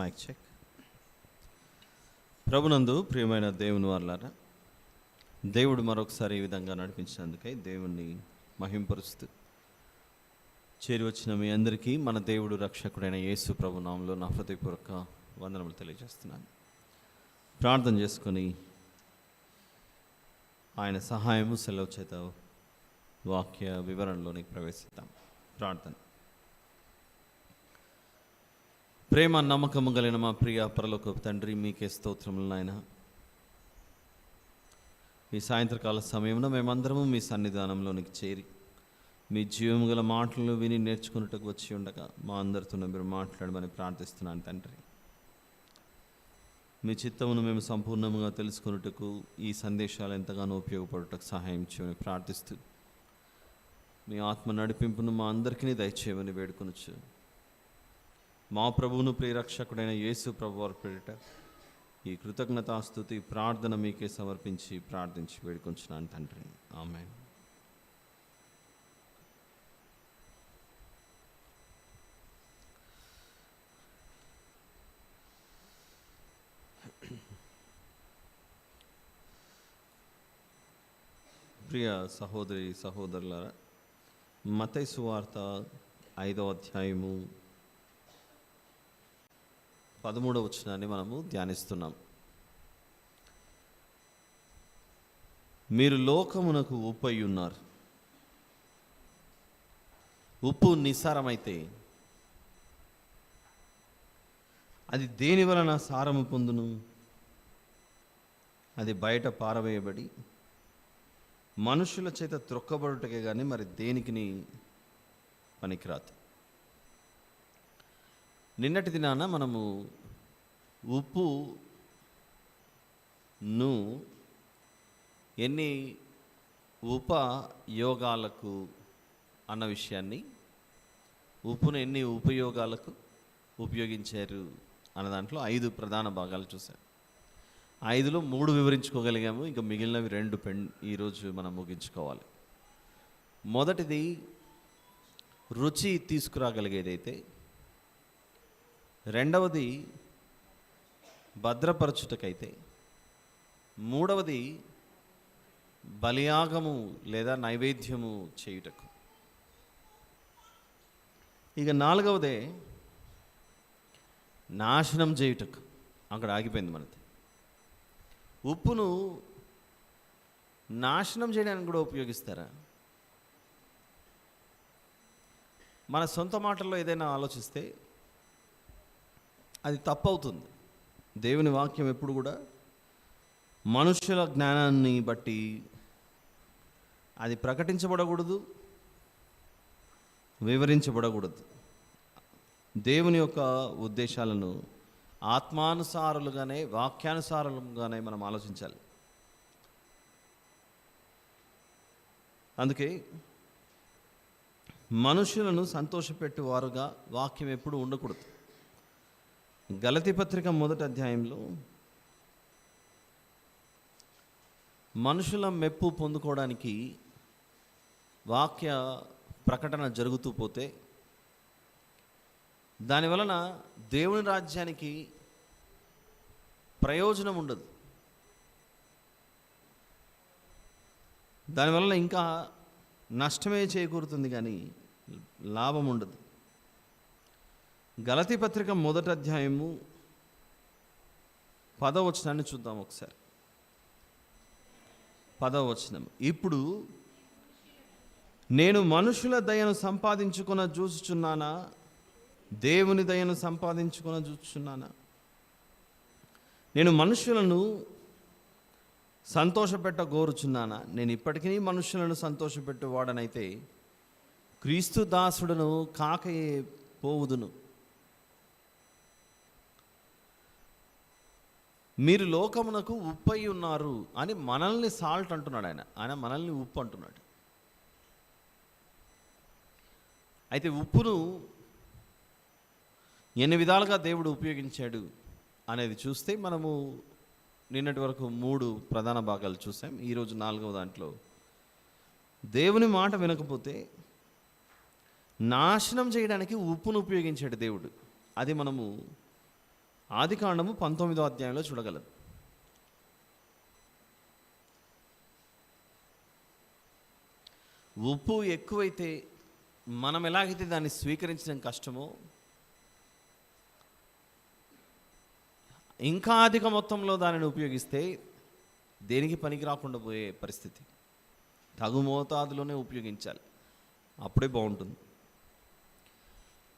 Mic check. ప్రభునందు ప్రియమైన దేవుని వారలారా, దేవుడు మరొకసారి ఈ విధంగా నడిపించినందుకై దేవుణ్ణి మహింపరుస్తూ చేరి వచ్చిన మీ అందరికీ మన దేవుడు రక్షకుడైన యేసు ప్రభు నామములో నా హృదయపూర్వక వందనములు తెలియజేస్తున్నాను. ప్రార్థన చేసుకొని ఆయన సహాయము సెలవు చేత వాక్య వివరణలోనికి ప్రవేశిద్దాం. ప్రార్థన. ప్రేమ నమ్మకము కలిగిన మా ప్రియ పరలోకపు తండ్రి, మీకే స్తోత్రములు నాయన. ఈ సాయంత్రకాల సమయంలో మేమందరము మీ సన్నిధానంలోనికి చేరి మీ జీవము గల మాటలు విని నేర్చుకున్నట్టుకు వచ్చి ఉండగా మా అందరితో మీరు మాట్లాడమని ప్రార్థిస్తున్నాను తండ్రి. మీ చిత్తమును మేము సంపూర్ణంగా తెలుసుకున్నట్టుకు ఈ సందేశాలు ఎంతగానో ఉపయోగపడటకు సహాయం చేయమని ప్రార్థిస్తూ మీ ఆత్మ నడిపింపును మా అందరికీ దయచేయమని వేడుకొనొచ్చు. మా ప్రభువును ప్రియరక్షకుడైన యేసు ప్రభు వారి పేరిట ఈ కృతజ్ఞతాస్తుతి ప్రార్థన మీకే సమర్పించి ప్రార్థించి వేడుకొంచున్నాను తండ్రి. ఆమేన్. ప్రియ సహోదరి సహోదరులారా, మత్తయి సువార్త 5వ అధ్యాయము 13వ వచనాన్ని మనము ధ్యానిస్తున్నాం. మీరు లోకమునకు ఉప్పు అయి ఉన్నారు. ఉప్పు నిస్సారమైతే అది దేని వలన సారము పొందును? అది బయట పారవేయబడి మనుషుల చేత త్రొక్కబడుటకే కానీ మరి దేనికిని పనికిరాదు. నిన్నటి దినాన మనము ఉప్పును ఎన్ని ఉపయోగాలకు అన్న విషయాన్ని, ఉప్పును ఎన్ని ఉపయోగాలకు ఉపయోగించారు అన్న దాంట్లో 5 ప్రధాన భాగాలు చూసాం. 5లో 3 వివరించుకోగలిగాము. ఇంకా మిగిలినవి 2 ఈరోజు మనం ముగించుకోవాలి. మొదటిది రుచి తీసుకురాగలిగేదైతే, రెండవది భద్రపరచుటకైతే, మూడవది బలియాగము లేదా నైవేద్యము చేయుటకు, ఇక 4వదే నాశనం చేయుటకు. అక్కడ ఆగిపోయింది మనది. ఉప్పును నాశనం చేయడానికి కూడా ఉపయోగిస్తారా? మన సొంత మాటల్లో ఏదైనా ఆలోచిస్తే అది తప్పు అవుతుంది. దేవుని వాక్యం ఎప్పుడు కూడా మనుషుల జ్ఞానాన్ని బట్టి అది ప్రకటించబడకూడదు, వివరించబడకూడదు. దేవుని యొక్క ఉద్దేశాలను ఆత్మానుసారులుగానే, వాక్యానుసారులుగానే మనం ఆలోచించాలి. అందుకే మనుషులను సంతోషపెట్టేవారుగా వాక్యం ఎప్పుడు ఉండకూడదు. గలతీ పత్రిక 1వ అధ్యాయంలో మనుషుల మెప్పు పొందుకోవడానికి వాక్య ప్రకటన జరుగుతూ పోతే దానివలన దేవుని రాజ్యానికి ప్రయోజనం ఉండదు. దానివలన ఇంకా నష్టమే చేకూరుతుంది కానీ లాభం ఉండదు. గలతీ పత్రిక 1వ అధ్యాయము 10వ వచనాన్ని చూద్దాం ఒకసారి. 10వ వచనం, ఇప్పుడు నేను మనుషుల దయను సంపాదించుకొన చూచుచున్నానా, దేవుని దయను సంపాదించుకొని చూస్తున్నానా? నేను మనుషులను సంతోషపెట్టగోరుచున్నానా? నేను ఇప్పటికీ మనుషులను సంతోషపెట్టేవాడనైతే క్రీస్తు దాసుడును కాకయే పోవుదును. మీరు లోకమునకు ఉప్పై ఉన్నారు అని మనల్ని సాల్ట్ అంటున్నాడు ఆయన మనల్ని ఉప్పు అంటున్నాడు. అయితే ఉప్పును ఎన్ని విధాలుగా దేవుడు ఉపయోగించాడు అనేది చూస్తే మనము నిన్నటి వరకు 3 ప్రధాన భాగాలు చూసాం. ఈరోజు 4వ దాంట్లో దేవుని మాట వినకపోతే నాశనం చేయడానికి ఉప్పును ఉపయోగించాడు దేవుడు. అది మనము ఆదికాండము 19వ అధ్యాయంలో చూడగలరు. ఉప్పు ఎక్కువైతే మనం ఎలాగైతే దాన్ని స్వీకరించడం కష్టమో, ఇంకా అధిక మొత్తంలో దానిని ఉపయోగిస్తే దేనికి పనికి రాకుండా పోయే పరిస్థితి. తగు మోతాదులోనే ఉపయోగించాలి, అప్పుడే బాగుంటుంది.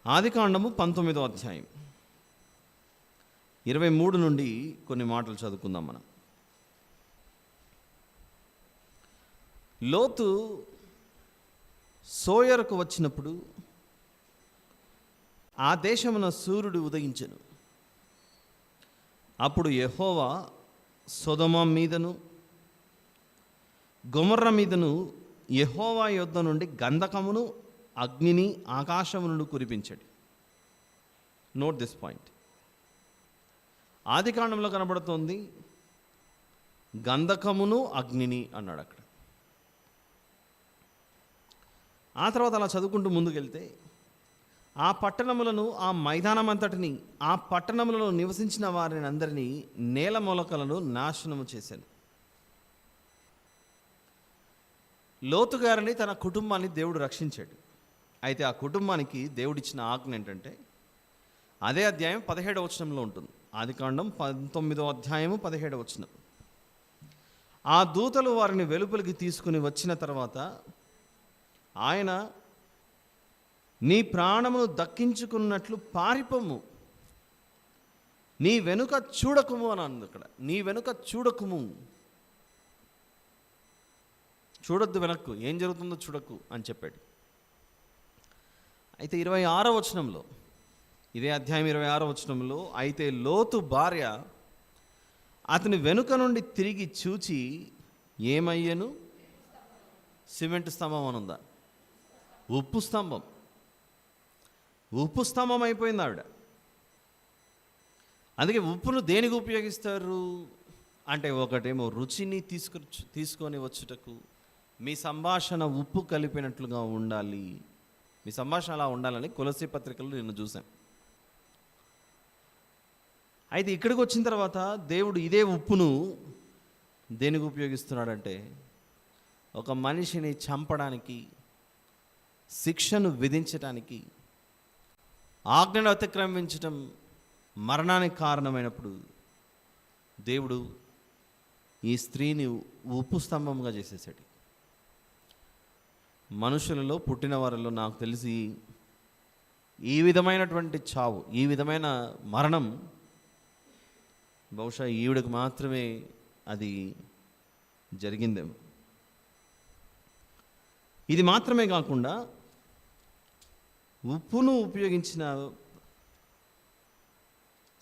ఆదికాండము 19వ అధ్యాయం 23 నుండి కొన్ని మాటలు చదువుకుందాం మనం. లోతు సోయరుకు వచ్చినప్పుడు ఆ దేశమున సూర్యుడు ఉదయించెను. అప్పుడు యెహోవా సొదొమ మీదను గొమొర్రా మీదను యెహోవా యొద్ద నుండి గంధకమును అగ్నిని ఆకాశము నుండి కురిపించాడు. Note this point. ఆదికాండంలో కనబడుతోంది గంధకమును అగ్నిని అన్నాడు అక్కడ. ఆ తర్వాత అలా చదువుకుంటూ ముందుకెళ్తే ఆ పట్టణములను, ఆ మైదానం అంతటిని, ఆ పట్టణములలో నివసించిన వారిని అందరినీ, నేల మొలకలను నాశనము చేశాను. లోతు గారిని, తన కుటుంబాన్ని దేవుడు రక్షించాడు. అయితే ఆ కుటుంబానికి దేవుడిచ్చిన ఆజ్ఞ ఏంటంటే, అదే అధ్యాయం 17వ వచనంలో ఉంటుంది. ఆదికాండం 19వ అధ్యాయము 17వ వచనం. ఆ దూతలు వారిని వెలుపలికి తీసుకుని వచ్చిన తర్వాత ఆయన, నీ ప్రాణమును దక్కించుకున్నట్లు పారిపోము, నీ వెనుక చూడకుము అని అన్నది. అక్కడ నీ వెనుక చూడకుము, చూడొద్దు, వెనక్కు ఏం జరుగుతుందో చూడకు అని చెప్పాడు. అయితే 26వ వచనంలో, ఇదే అధ్యాయం 26వ వచనంలో, అయితే లోతు భార్య అతని వెనుక నుండి తిరిగి చూచి ఏమయ్యను? సిమెంట్ స్తంభం అనుందా? ఉప్పు స్తంభం. ఉప్పు స్తంభం అయిపోయింది ఆవిడ. అందుకే ఉప్పును దేనికి ఉపయోగిస్తారు అంటే, ఒకటేమో రుచిని తీసుకొని వచ్చుటకు, మీ సంభాషణ ఉప్పు కలిపినట్లుగా ఉండాలి, మీ సంభాషణ అలా ఉండాలని కొలస్సీ పత్రికలు నిన్ను చూసాం. అయితే ఇక్కడికి వచ్చిన తర్వాత దేవుడు ఇదే ఉప్పును దేనికి ఉపయోగిస్తున్నాడంటే, ఒక మనిషిని చంపడానికి, శిక్షను విధించడానికి, ఆజ్ఞను అతిక్రమించటం మరణానికి కారణమైనప్పుడు దేవుడు ఈ స్త్రీని ఉప్పు స్తంభంగా చేసేసాడు. మనుషులలో పుట్టిన వారిలో నాకు తెలిసి ఈ విధమైనటువంటి చావు, ఈ విధమైన మరణం బహుశా ఈవిడకు మాత్రమే అది జరిగిందేమో. ఇది మాత్రమే కాకుండా ఉప్పును ఉపయోగించిన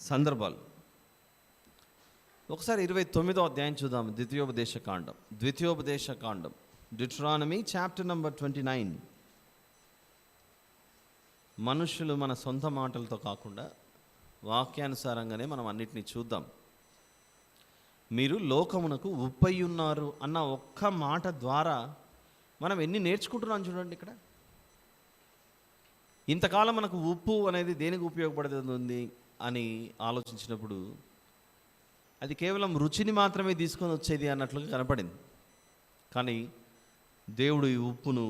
సందర్భాలు ఒకసారి 29వ అధ్యాయం చూద్దాం. ద్వితీయోపదేశ కాండం డిట్రానమీ చాప్టర్ నంబర్ 29. మనుషులు మన సొంత మాటలతో కాకుండా వాక్యానుసారంగానే మనం అన్నిటినీ చూద్దాం. మీరు లోకమునకు ఉప్పై ఉన్నారు అన్న ఒక్క మాట ద్వారా మనం ఎన్ని నేర్చుకుంటున్నాం చూడండి. ఇక్కడ ఇంతకాలం మనకు ఉప్పు అనేది దేనికి ఉపయోగపడుతుంది అని ఆలోచించినప్పుడు అది కేవలం రుచిని మాత్రమే తీసుకొని వచ్చేది అన్నట్లుగా కనపడింది. కానీ దేవుడు ఈ ఉప్పును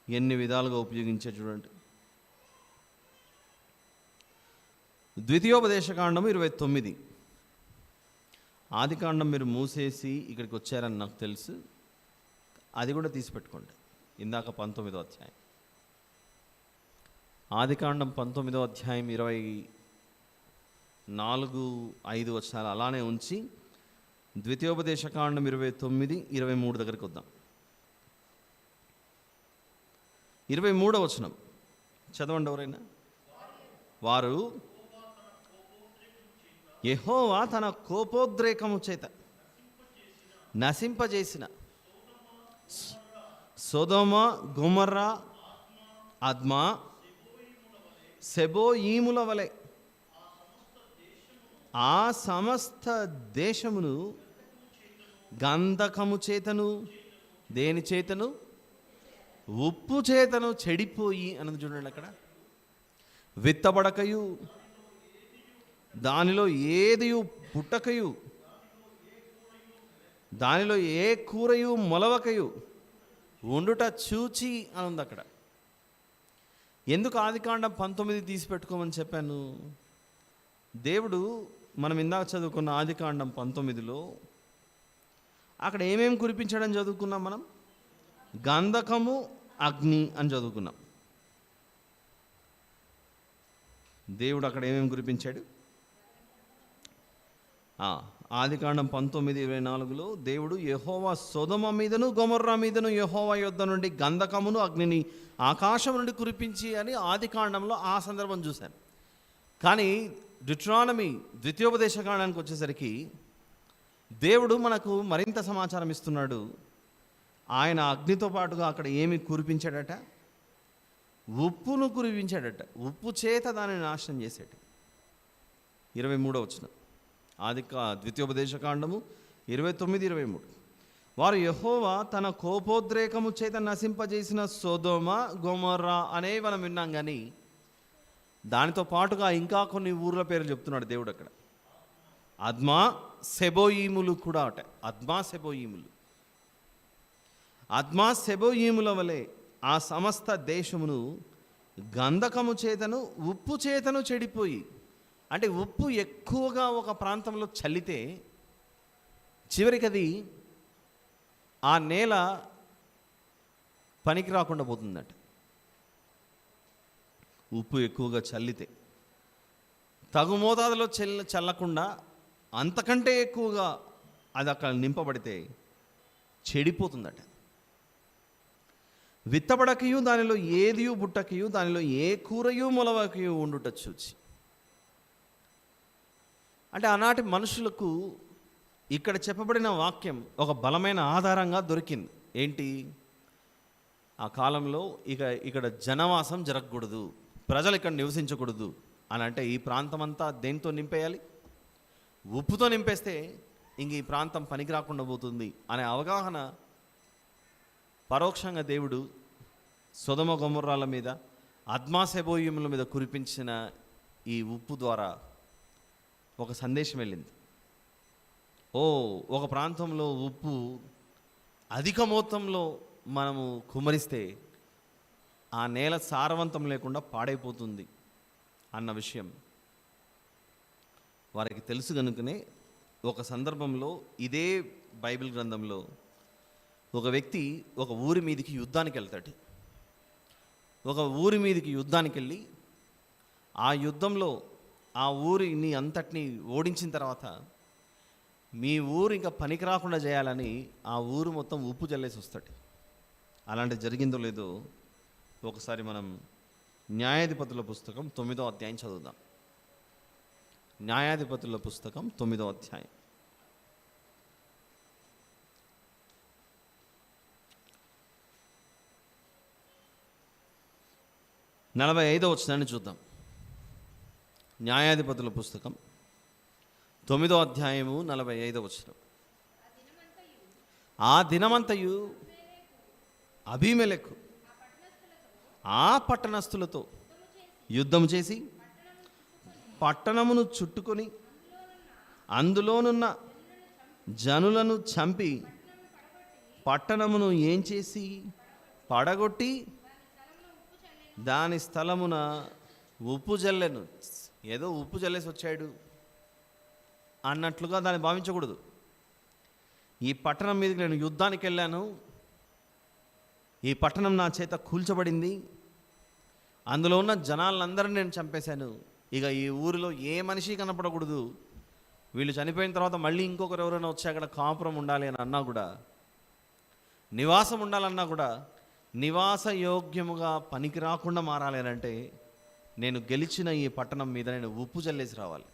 ఎన్ని విధాలుగా ఉపయోగించే చూడండి. ద్వితీయోపదేశకాండం 29. ఆదికాండం మీరు మూసేసి ఇక్కడికి వచ్చారని నాకు తెలుసు, అది కూడా తీసిపెట్టుకోండి. ఇందాక 19వ అధ్యాయం, ఆదికాండం 19వ అధ్యాయం 24-5 వచనాలు అలానే ఉంచి ద్వితీయోపదేశకాండం 29, 23 దగ్గరికి వద్దాం. 23వ వచనం చదవండి ఎవరైనా. వారు యెహోవా తన కోపోద్రేకము చేత నశింపజేసిన సొదొమ, గొమొర్రా, అద్మా, సెబోయీముల వలె ఆ సమస్త దేశమును గంధకము చేతను, దేని చేతను? ఉప్పు చేతను చెడిపోయి అన్నది చూడండి. అక్కడ విత్తబడకయు దానిలో ఏదియు పుట్టకయు, దానిలో ఏ కూరయు మొలవకయు ఉండుట చూచి అని ఉంది అక్కడ. ఎందుకు ఆదికాండం 19 తీసి పెట్టుకోమని చెప్పాను? దేవుడు మనం ఇందాక చదువుకున్న ఆదికాండం 19లో అక్కడ ఏమేమి కురిపించాడని చదువుకున్నాం మనం? గంధకము, అగ్ని అని చదువుకున్నాం. దేవుడు అక్కడ ఏమేమి కురిపించాడు? ఆదికాండం 19:24లో దేవుడు యెహోవా సొదొమ మీదను గొమొర్రా మీదను యెహోవా యొద్ద నుండి గంధకమును అగ్నిని ఆకాశం నుండి కురిపించి అని ఆదికాండంలో ఆ సందర్భం చూశాను. కానీ డ్యూటెరానమీ ద్వితీయోపదేశకాండానికి వచ్చేసరికి దేవుడు మనకు మరింత సమాచారం ఇస్తున్నాడు. ఆయన అగ్నితో పాటుగా అక్కడ ఏమి కురిపించాడట? ఉప్పును కురిపించాడట. ఉప్పు చేత దానిని నాశనం చేశాడు. 23వ వచనం ద్వితీయోపదేశకాండము 29-23. వారు యెహోవా తన కోపోద్రేకము చేత నశింపజేసిన సొదొమ గొమొర్రా అనే మనం విన్నాం. కానీ దానితో పాటుగా ఇంకా కొన్ని ఊర్ల పేర్లు చెప్తున్నాడు దేవుడు అక్కడ. అద్మా సెబోయీములు కూడా అట. అద్మా సెబోయీముల వలె ఆ సమస్త దేశమును గంధకము చేతను ఉప్పు చేతను చెడిపోయి, అంటే ఉప్పు ఎక్కువగా ఒక ప్రాంతంలో చల్లితే చివరికి అది ఆ నేల పనికి రాకుండా పోతుందట. ఉప్పు ఎక్కువగా చల్లితే తగు మోతాదులో చల్లకుండా అంతకంటే ఎక్కువగా అది అక్కడ నింపబడితే చెడిపోతుందట. విత్తబడకయు దానిలో ఏదియు బుట్టకయు దానిలో ఏ కూరయు మొలవకయు ఉండుట చూచి. అంటే ఆనాటి మనుషులకు ఇక్కడ చెప్పబడిన వాక్యం ఒక బలమైన ఆధారంగా దొరికింది. ఏంటి? ఆ కాలంలో ఇక్కడ జనవాసం జరగకూడదు, ప్రజలు ఇక్కడ నివసించకూడదు అని అంటే ఈ ప్రాంతం అంతా దేంతో నింపేయాలి? ఉప్పుతో నింపేస్తే ఇంక ఈ ప్రాంతం పనికి రాకుండా పోతుంది అనే అవగాహన పరోక్షంగా దేవుడు సొదొమ గొమొర్రాల మీద, అద్మా సెబోయీముల మీద కురిపించిన ఈ ఉప్పు ద్వారా ఒక సందేశం వెళ్ళింది. ఒక ప్రాంతంలో ఉప్పు అధిక మొత్తంలో మనము కుమ్మరిస్తే ఆ నేల సారవంతం లేకుండా పాడైపోతుంది అన్న విషయం వారికి తెలుసు. కనుకనే ఒక సందర్భంలో ఇదే బైబిల్ గ్రంథంలో ఒక వ్యక్తి ఒక ఊరి మీదకి యుద్ధానికి వెళ్తాడు. ఒక ఊరి మీదకి యుద్ధానికి వెళ్ళి ఆ యుద్ధంలో ఆ ఊరిని అంతటిని ఓడించిన తర్వాత మీ ఊరు ఇంకా పనికి రాకుండా చేయాలని ఆ ఊరు మొత్తం ఉప్పు జల్లేసి వస్తాడు. అలాంటి జరిగిందో లేదో ఒకసారి మనం న్యాయాధిపతుల పుస్తకం 9వ అధ్యాయం చదువుదాం. న్యాయాధిపతుల పుస్తకం 9వ అధ్యాయం 45వ వచనాన్ని చూద్దాం. న్యాయాధిపతుల పుస్తకం 9వ అధ్యాయము 45వ వచనం. ఆ దినమంతయు అబీమెలెకు ఆ పట్టణస్థులతో యుద్ధం చేసి పట్టణమును చుట్టుకొని అందులోనున్న జనులను చంపి పట్టణమును ఏం చేసి పడగొట్టి దాని స్థలమున ఉప్పు జల్లెను. ఏదో ఉప్పు జల్లేసి వచ్చాడు అన్నట్లుగా దాన్ని భావించకూడదు. ఈ పట్టణం మీదకి నేను యుద్ధానికి వెళ్ళాను, ఈ పట్టణం నా చేత కూల్చబడింది, అందులో ఉన్న జనాలందరినీ నేను చంపేశాను, ఇక ఈ ఊరిలో ఏ మనిషి కనపడకూడదు, వీళ్ళు చనిపోయిన తర్వాత మళ్ళీ ఇంకొకరు ఎవరైనా వచ్చి అక్కడ కాపురం ఉండాలి అని అన్నా కూడా, నివాసం ఉండాలన్నా కూడా నివాస యోగ్యముగా పనికి రాకుండా మారాలి అని అంటే నేను గెలిచిన ఈ పట్టణం మీద నేను ఉప్పు జల్లేసి రావాలి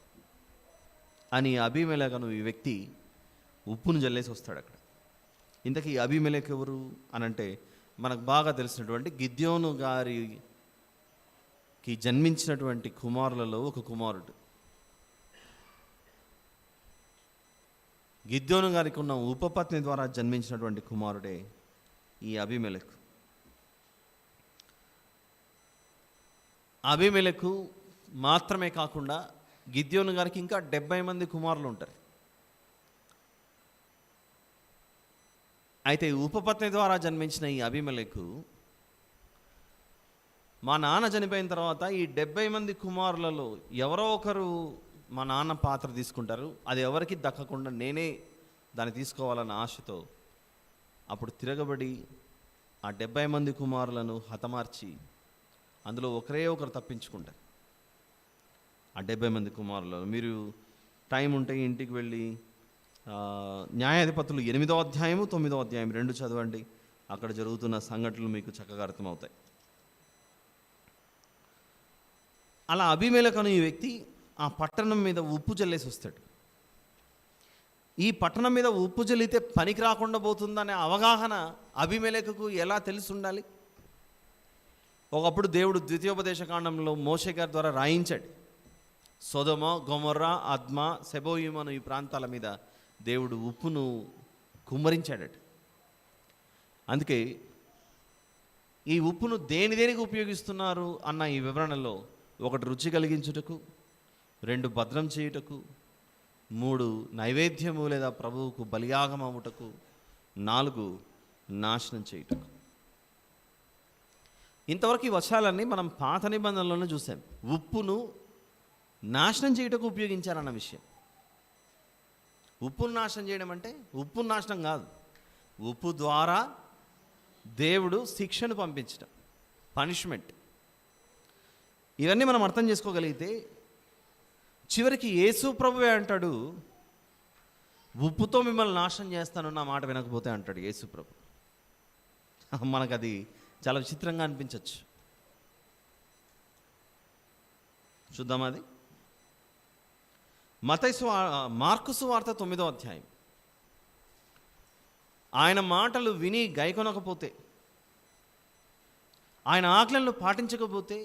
అని అబీమెలెకు ఈ వ్యక్తి ఉప్పును జల్లేసి వస్తాడు అక్కడ. ఇంతకీ అబీమెలెకు ఎవరు అనంటే మనకు బాగా తెలిసినటువంటి గిద్యోను గారికి జన్మించినటువంటి కుమారులలో ఒక కుమారుడు. గిద్యోను గారికి ఉన్న ఉపపత్ని ద్వారా జన్మించినటువంటి కుమారుడే ఈ అబీమెలెకు. అబీమెలెకు మాత్రమే కాకుండా గిద్యోను గారికి ఇంకా 70 మంది కుమారులు ఉంటారు. అయితే ఉపపత్ని ద్వారా జన్మించిన ఈ అబీమెలెకు మా నాన్న చనిపోయిన తర్వాత ఈ 70 మంది కుమారులలో ఎవరో ఒకరు మా నాన్న పాత్ర తీసుకుంటారు, అది ఎవరికి దక్కకుండా నేనే దాన్ని తీసుకోవాలన్న ఆశతో అప్పుడు తిరగబడి ఆ 70 మంది కుమారులను హతమార్చి అందులో ఒకరే ఒకరు తప్పించుకుంటారు. ఆ 70 మంది కుమారులను మీరు టైం ఉంటే ఇంటికి వెళ్ళి న్యాయాధిపతులు 8వ అధ్యాయము 9వ అధ్యాయం 2 చదవండి. అక్కడ జరుగుతున్న సంఘటనలు మీకు చక్కగా అర్థమవుతాయి. అలా అబీమెలెకు అనే ఈ వ్యక్తి ఆ పట్టణం మీద ఉప్పు జల్లేసి వస్తాడు. ఈ పట్టణం మీద ఉప్పు జల్లితే పనికి రాకుండా పోతుందనే అవగాహన అబీమెలెకుకు ఎలా తెలిసి ఉండాలి? ఒకప్పుడు దేవుడు ద్వితీయోపదేశకాండంలో మోషే గారి ద్వారా రాయించాడు. సొదొమ, గొమొర్రా, అద్మా, సెబోయిము అను ఈ ప్రాంతాల మీద దేవుడు ఉప్పును కుమ్మరించాడట. అందుకే ఈ ఉప్పును దేనికి ఉపయోగిస్తున్నారు అన్న ఈ వివరణలో 1 రుచి కలిగించుటకు, 2 భద్రం చేయుటకు, 3 నైవేద్యము లేదా ప్రభువుకు బలియాగం అమ్ముటకు, 4 నాశనం చేయుటకు. ఇంతవరకు ఈ వచనాలన్నీ మనం పాత నిబంధనలోనే చూసాం. ఉప్పును నాశనం చేయుటకు ఉపయోగించారన్న విషయం. ఉప్పును నాశనం చేయడం అంటే ఉప్పు నాశనం కాదు, ఉప్పు ద్వారా దేవుడు శిక్షను పంపించడం, పనిష్మెంట్. ఇవన్నీ మనం అర్థం చేసుకోగలిగితే చివరికి యేసు ప్రభువే అంటాడు, ఉప్పుతో మిమ్మల్ని నాశనం చేస్తాను నా మాట వినకపోతే అంటాడు యేసు ప్రభు. మనకు అది చాలా విచిత్రంగా అనిపించవచ్చు. చూద్దాం అది. మార్కు సువార్త 9వ అధ్యాయం. ఆయన మాటలు విని గైకొనకపోతే, ఆయన ఆజ్ఞలను పాటించకపోతే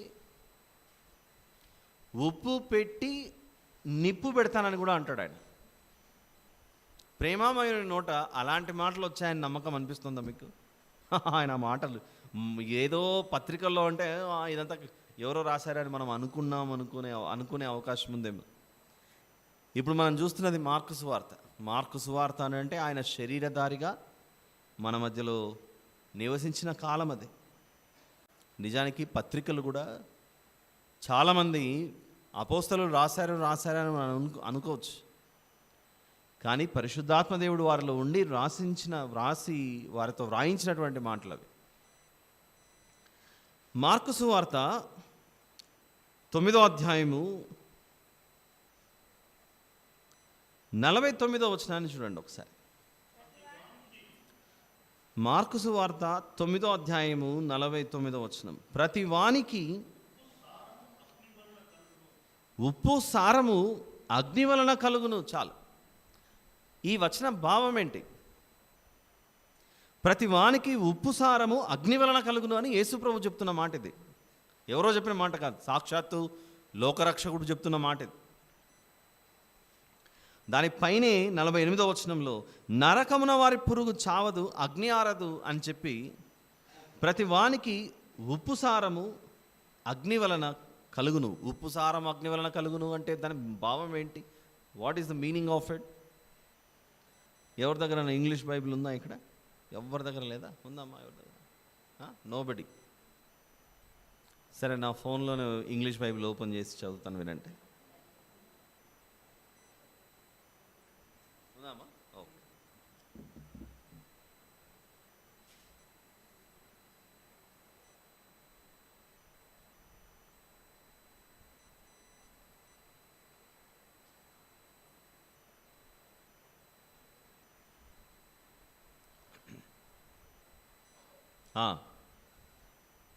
ఉప్పు పెట్టి నిప్పు పెడతానని కూడా అంటాడు ఆయన. ప్రేమామయుని నోట అలాంటి మాటలు వచ్చాయని నమ్మకం అనిపిస్తుందా మీకు? ఆయన మాటలు ఏదో పత్రికల్లో అంటే ఇదంతా ఎవరో రాశారని మనం అనుకునే అవకాశం ఉందేమో. ఇప్పుడు మనం చూస్తున్నది మార్కు సువార్త అని అంటే ఆయన శరీరధారిగా మన మధ్యలో నివసించిన కాలం అది. నిజానికి పత్రికలు కూడా చాలామంది అపోస్తలులు రాశారని మనం అనుకోవచ్చు. కానీ పరిశుద్ధాత్మ దేవుడు వారిలో ఉండి రాసి వారితో వ్రాయించినటువంటి మాటలు అవి. మార్కు సువార్త 9వ అధ్యాయము 49వ వచనాన్ని చూడండి ఒకసారి. మార్కు సువార్త 9వ అధ్యాయము 49వ వచనం. ప్రతి వానికి ఉప్పు సారము అగ్ని వలన కలుగును. చాలు. ఈ వచన భావం ఏంటి? ప్రతి వానికి ఉప్పు సారము అగ్ని వలన కలుగును అని యేసుప్రభు చెప్తున్న మాట ఇది. ఎవరో చెప్పిన మాట కాదు, సాక్షాత్తు లోకరక్షకుడు చెప్తున్న మాట ఇది. దానిపైనే 48వ వచనంలో నరకమున వారి పురుగు చావదు, అగ్ని ఆరదు అని చెప్పి ప్రతి వానికి ఉప్పు సారము అగ్ని వలన కలుగును. ఉప్పు సారం అగ్ని వలన కలుగును అంటే దాని భావం ఏంటి? What is the meaning of it? ఎవరి దగ్గర ఇంగ్లీష్ బైబిల్ ఉందా ఇక్కడ? ఎవరి దగ్గర లేదా? ఉందమ్మా ఎవరి దగ్గర? నోబడి. సరే, నా ఫోన్లోనే ఇంగ్లీష్ బైబిల్ ఓపెన్ చేసి చదువుతాను, వినండి. ఉందామా? Okay.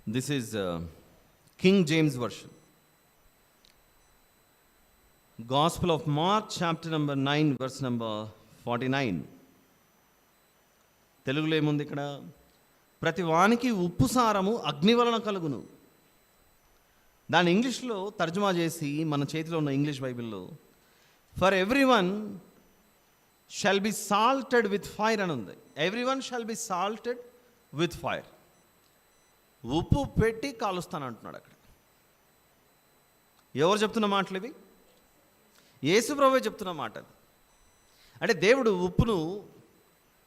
This is King James Version. Gospel of Mark, chapter number 9, verse number 49. తెలుగులో ఏముంది ఇక్కడ? ప్రతి వానికి ఉప్పు సారము అగ్ని వలన కలుగును. దాన్ని ఇంగ్లీష్లో తర్జుమా చేసి మన చేతిలో ఉన్న ఇంగ్లీష్ బైబిల్లో for every one shall be salted with fire అని ఉంది. Every one shall be salted with fire. ఉప్పు పెట్టి కాలుస్తాను అంటున్నాడు అక్కడ. ఎవరు చెప్తున్న మాటలు ఇవి? యేసు ప్రభువే చెప్తున్న మాట అది. అంటే దేవుడు ఉప్పును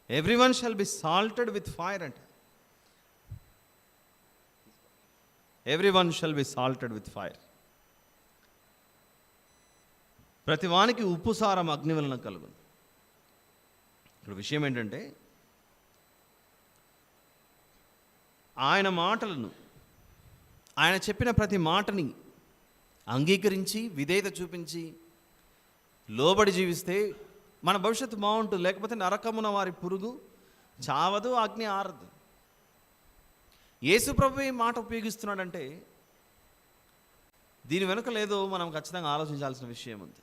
everyone shall be salted with fire అంటే, everyone shall be salted with fire. ప్రతి వానికి ఉప్పు సారం అగ్ని వలన కలుగును. ఇక్కడ విషయం ఏంటంటే, ఆయన మాటలను, ఆయన చెప్పిన ప్రతి మాటని అంగీకరించి విధేయత చూపించి లోబడి జీవిస్తే మన భవిష్యత్తు బాగుంటుంది. లేకపోతే నరకమున వారి పురుగు చావదు, అగ్ని ఆరదు. యేసు ప్రభువే ఈ మాట ఉపయోగిస్తున్నాడంటే దీని వెనుక లేదో మనం ఖచ్చితంగా ఆలోచించాల్సిన విషయం ఉంది.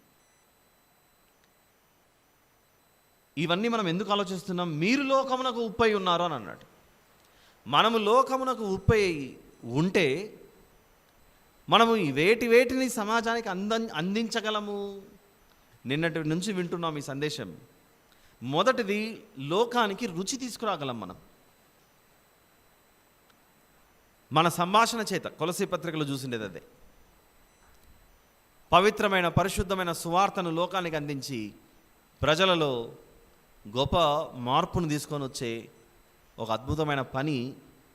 ఇవన్నీ మనం ఎందుకు ఆలోచిస్తున్నాం? మీరు లోకమునకు ఉప్పై ఉన్నారు అని అన్నాడు. మనము లోకమునకు ఉప్పై ఉంటే మనము వేటిని సమాజానికి అందించగలము? నిన్నటి నుంచి వింటున్నాం ఈ సందేశం. మొదటిది, లోకానికి రుచి తీసుకురాగలం మనం మన సంభాషణ చేత. కొలసీ పత్రికలో చూసిండేది అదే. పవిత్రమైన పరిశుద్ధమైన సువార్తను లోకానికి అందించి ప్రజలలో గొప్ప మార్పును తీసుకొని వచ్చే ఒక అద్భుతమైన పని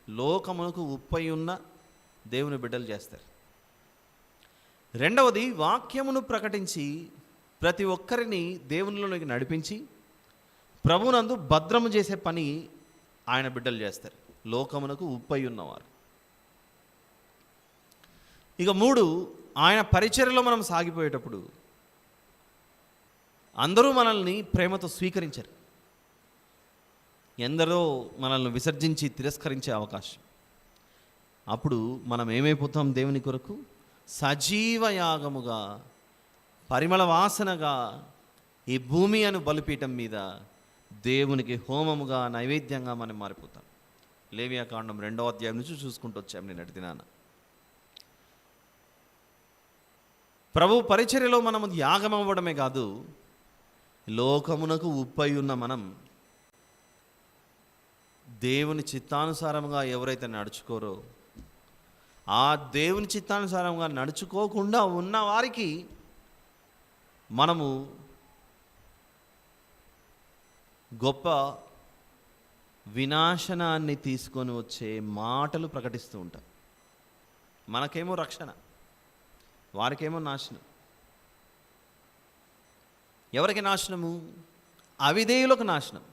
లోకమునకు ఉప్పై ఉన్న దేవుని బిడ్డలు చేస్తారు. రెండవది, వాక్యమును ప్రకటించి ప్రతి ఒక్కరిని దేవునిలోనికి నడిపించి ప్రభువునందు భద్రము చేసే పని ఆయన బిడ్డలు చేస్తారు, లోకమునకు ఉప్పై ఉన్నవారు. ఇక మూడు, ఆయన పరిచర్యలో మనం సాగిపోయేటప్పుడు అందరూ మనల్ని ప్రేమతో స్వీకరించారు. ఎందరో మనల్ని విసర్జించి తిరస్కరించే అవకాశం. అప్పుడు మనం ఏమైపోతాం? దేవుని కొరకు సజీవ యాగముగా, పరిమళ వాసనగా ఈ భూమి అను బలిపీఠం మీద దేవునికి హోమముగా, నైవేద్యంగా మనం మారిపోతాం. లేవియాకాండం 2వ అధ్యాయం నుంచి చూసుకుంటూ వచ్చాం నిన్నటి దినాన. ప్రభు పరిచర్యలో మనము యాగం అవ్వడమే కాదు, లోకమునకు ఉప్పై ఉన్న మనం దేవుని చిత్తానుసారంగా ఎవరైతే నడుచుకోరో, ఆ దేవుని చిత్తానుసారంగా నడుచుకోకుండా ఉన్న వారికి మనము గొప్ప వినాశనాన్ని తీసుకొని వచ్చే మాటలు ప్రకటిస్తూ ఉంటాం. మనకేమో రక్షణ, వారికేమో నాశనం. ఎవరికి నాశనము? అవిధేయులకు నాశనం.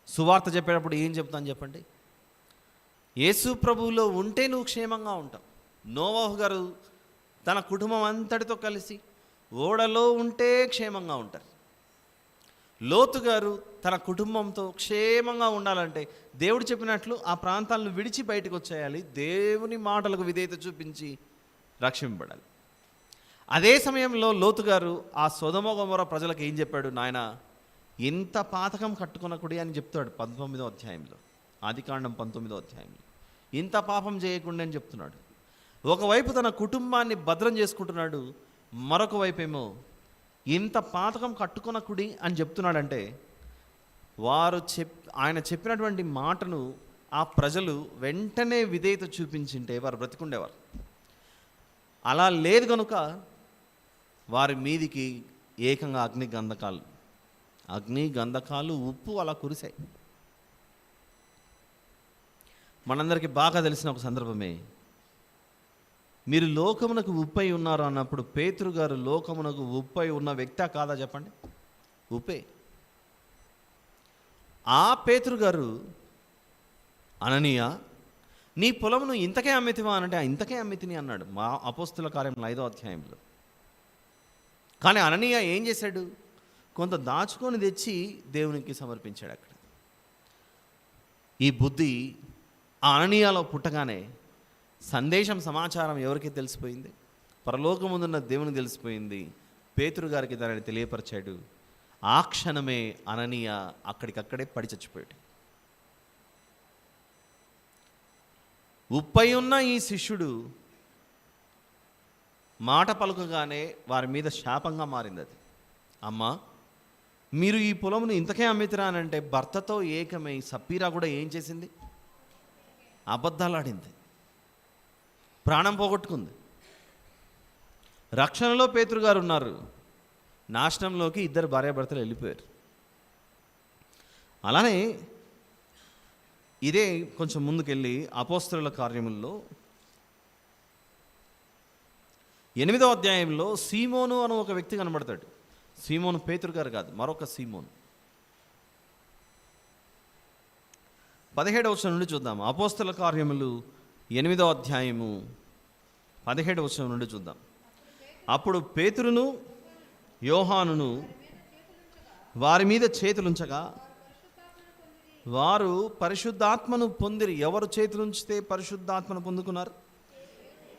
సువార్త చెప్పేటప్పుడు ఏం చెప్తాను చెప్పండి? యేసు ప్రభువులో ఉంటే నువ్వు క్షేమంగా ఉంటావు. నోవాహు గారు తన కుటుంబం అంతటితో కలిసి ఓడలో ఉంటే క్షేమంగా ఉంటారు. లోతు గారు తన కుటుంబంతో క్షేమంగా ఉండాలంటే దేవుడు చెప్పినట్లు ఆ ప్రాంతాలను విడిచి బయటకు వచ్చేయాలి, దేవుని మాటలకు విధేయత చూపించి రక్షింపబడాలి. అదే సమయంలో లోతు గారు ఆ సొదొమ గొమొర్రా ప్రజలకు ఏం చెప్పాడు? నాయన, ఇంత పాతకం కట్టుకొనకుడి అని చెప్తాడు 19వ అధ్యాయంలో, ఆదికాండం 19వ అధ్యాయంలో. ఇంత పాపం చేయకుండా అని చెప్తున్నాడు. ఒకవైపు తన కుటుంబాన్ని భద్రం చేసుకుంటున్నాడు, మరొక వైపేమో ఇంత పాతకం కట్టుకొనకుడి అని చెప్తున్నాడంటే ఆయన చెప్పినటువంటి మాటను ఆ ప్రజలు వెంటనే విధేయత చూపించింటే వారు బ్రతికుండేవారు. అలా లేదు కనుక వారి మీదికి ఏకంగా అగ్ని గంధకాలు ఉప్పు అలా కురిశాయి. మనందరికీ బాగా తెలిసిన ఒక సందర్భమే, మీరు లోకమునకు ఉప్పై ఉన్నారు అన్నప్పుడు పేతురు గారు లోకమునకు ఉప్పై ఉన్న వ్యక్తా కాదా చెప్పండి? ఉప్పే. ఆ పేతురు గారు, అననీయ, నీ పొలమును ఇంతకే అమ్మితివా అంటే ఇంతకే అమ్మితిని అన్నాడు మా అపోస్తుల కార్యం 5వ అధ్యాయంలో. కానీ అననీయ ఏం చేశాడు? కొంత దాచుకొని తెచ్చి దేవునికి సమర్పించాడు. అక్కడ ఈ బుద్ధి ఆ అననీయాలో పుట్టగానే సందేశం, సమాచారం ఎవరికి తెలిసిపోయింది? పరలోకముందున్న దేవునికి తెలిసిపోయింది. పేతురు గారికి దానిని తెలియపరిచాడు. ఆ క్షణమే అననీయ అక్కడికక్కడే పడి చచ్చిపోయాడు. ఉప్పై ఉన్న ఈ శిష్యుడు మాట పలుకగానే వారి మీద శాపంగా మారింది అది. అమ్మా, మీరు ఈ పొలమును ఇంతకే అమ్మితిరా అని అంటే భర్తతో ఏకమై సప్పీరా కూడా ఏం చేసింది? అబద్ధాలాడింది, ప్రాణం పోగొట్టుకుంది. రక్షణలో పేతురు గారు ఉన్నారు, నాశనంలోకి ఇద్దరు భార్యాభర్తలు వెళ్ళిపోయారు. అలానే ఇదే కొంచెం ముందుకెళ్ళి అపోస్తలుల కార్యముల్లో 8వ అధ్యాయంలో సీమోను అని ఒక వ్యక్తి కనబడతాడు. సీమోను పేతురు గారు కాదు, మరొక సీమోను. 17వ వచనం నుండి చూద్దాం. అపోస్తలుల కార్యములు 8వ అధ్యాయము 17వ వచనం నుండి చూద్దాం. అప్పుడు పేతురును యోహానును వారి మీద చేతులుంచగా వారు పరిశుద్ధాత్మను పొందిరి. ఎవరు చేతులుంచితే పరిశుద్ధాత్మను పొందుకున్నారు?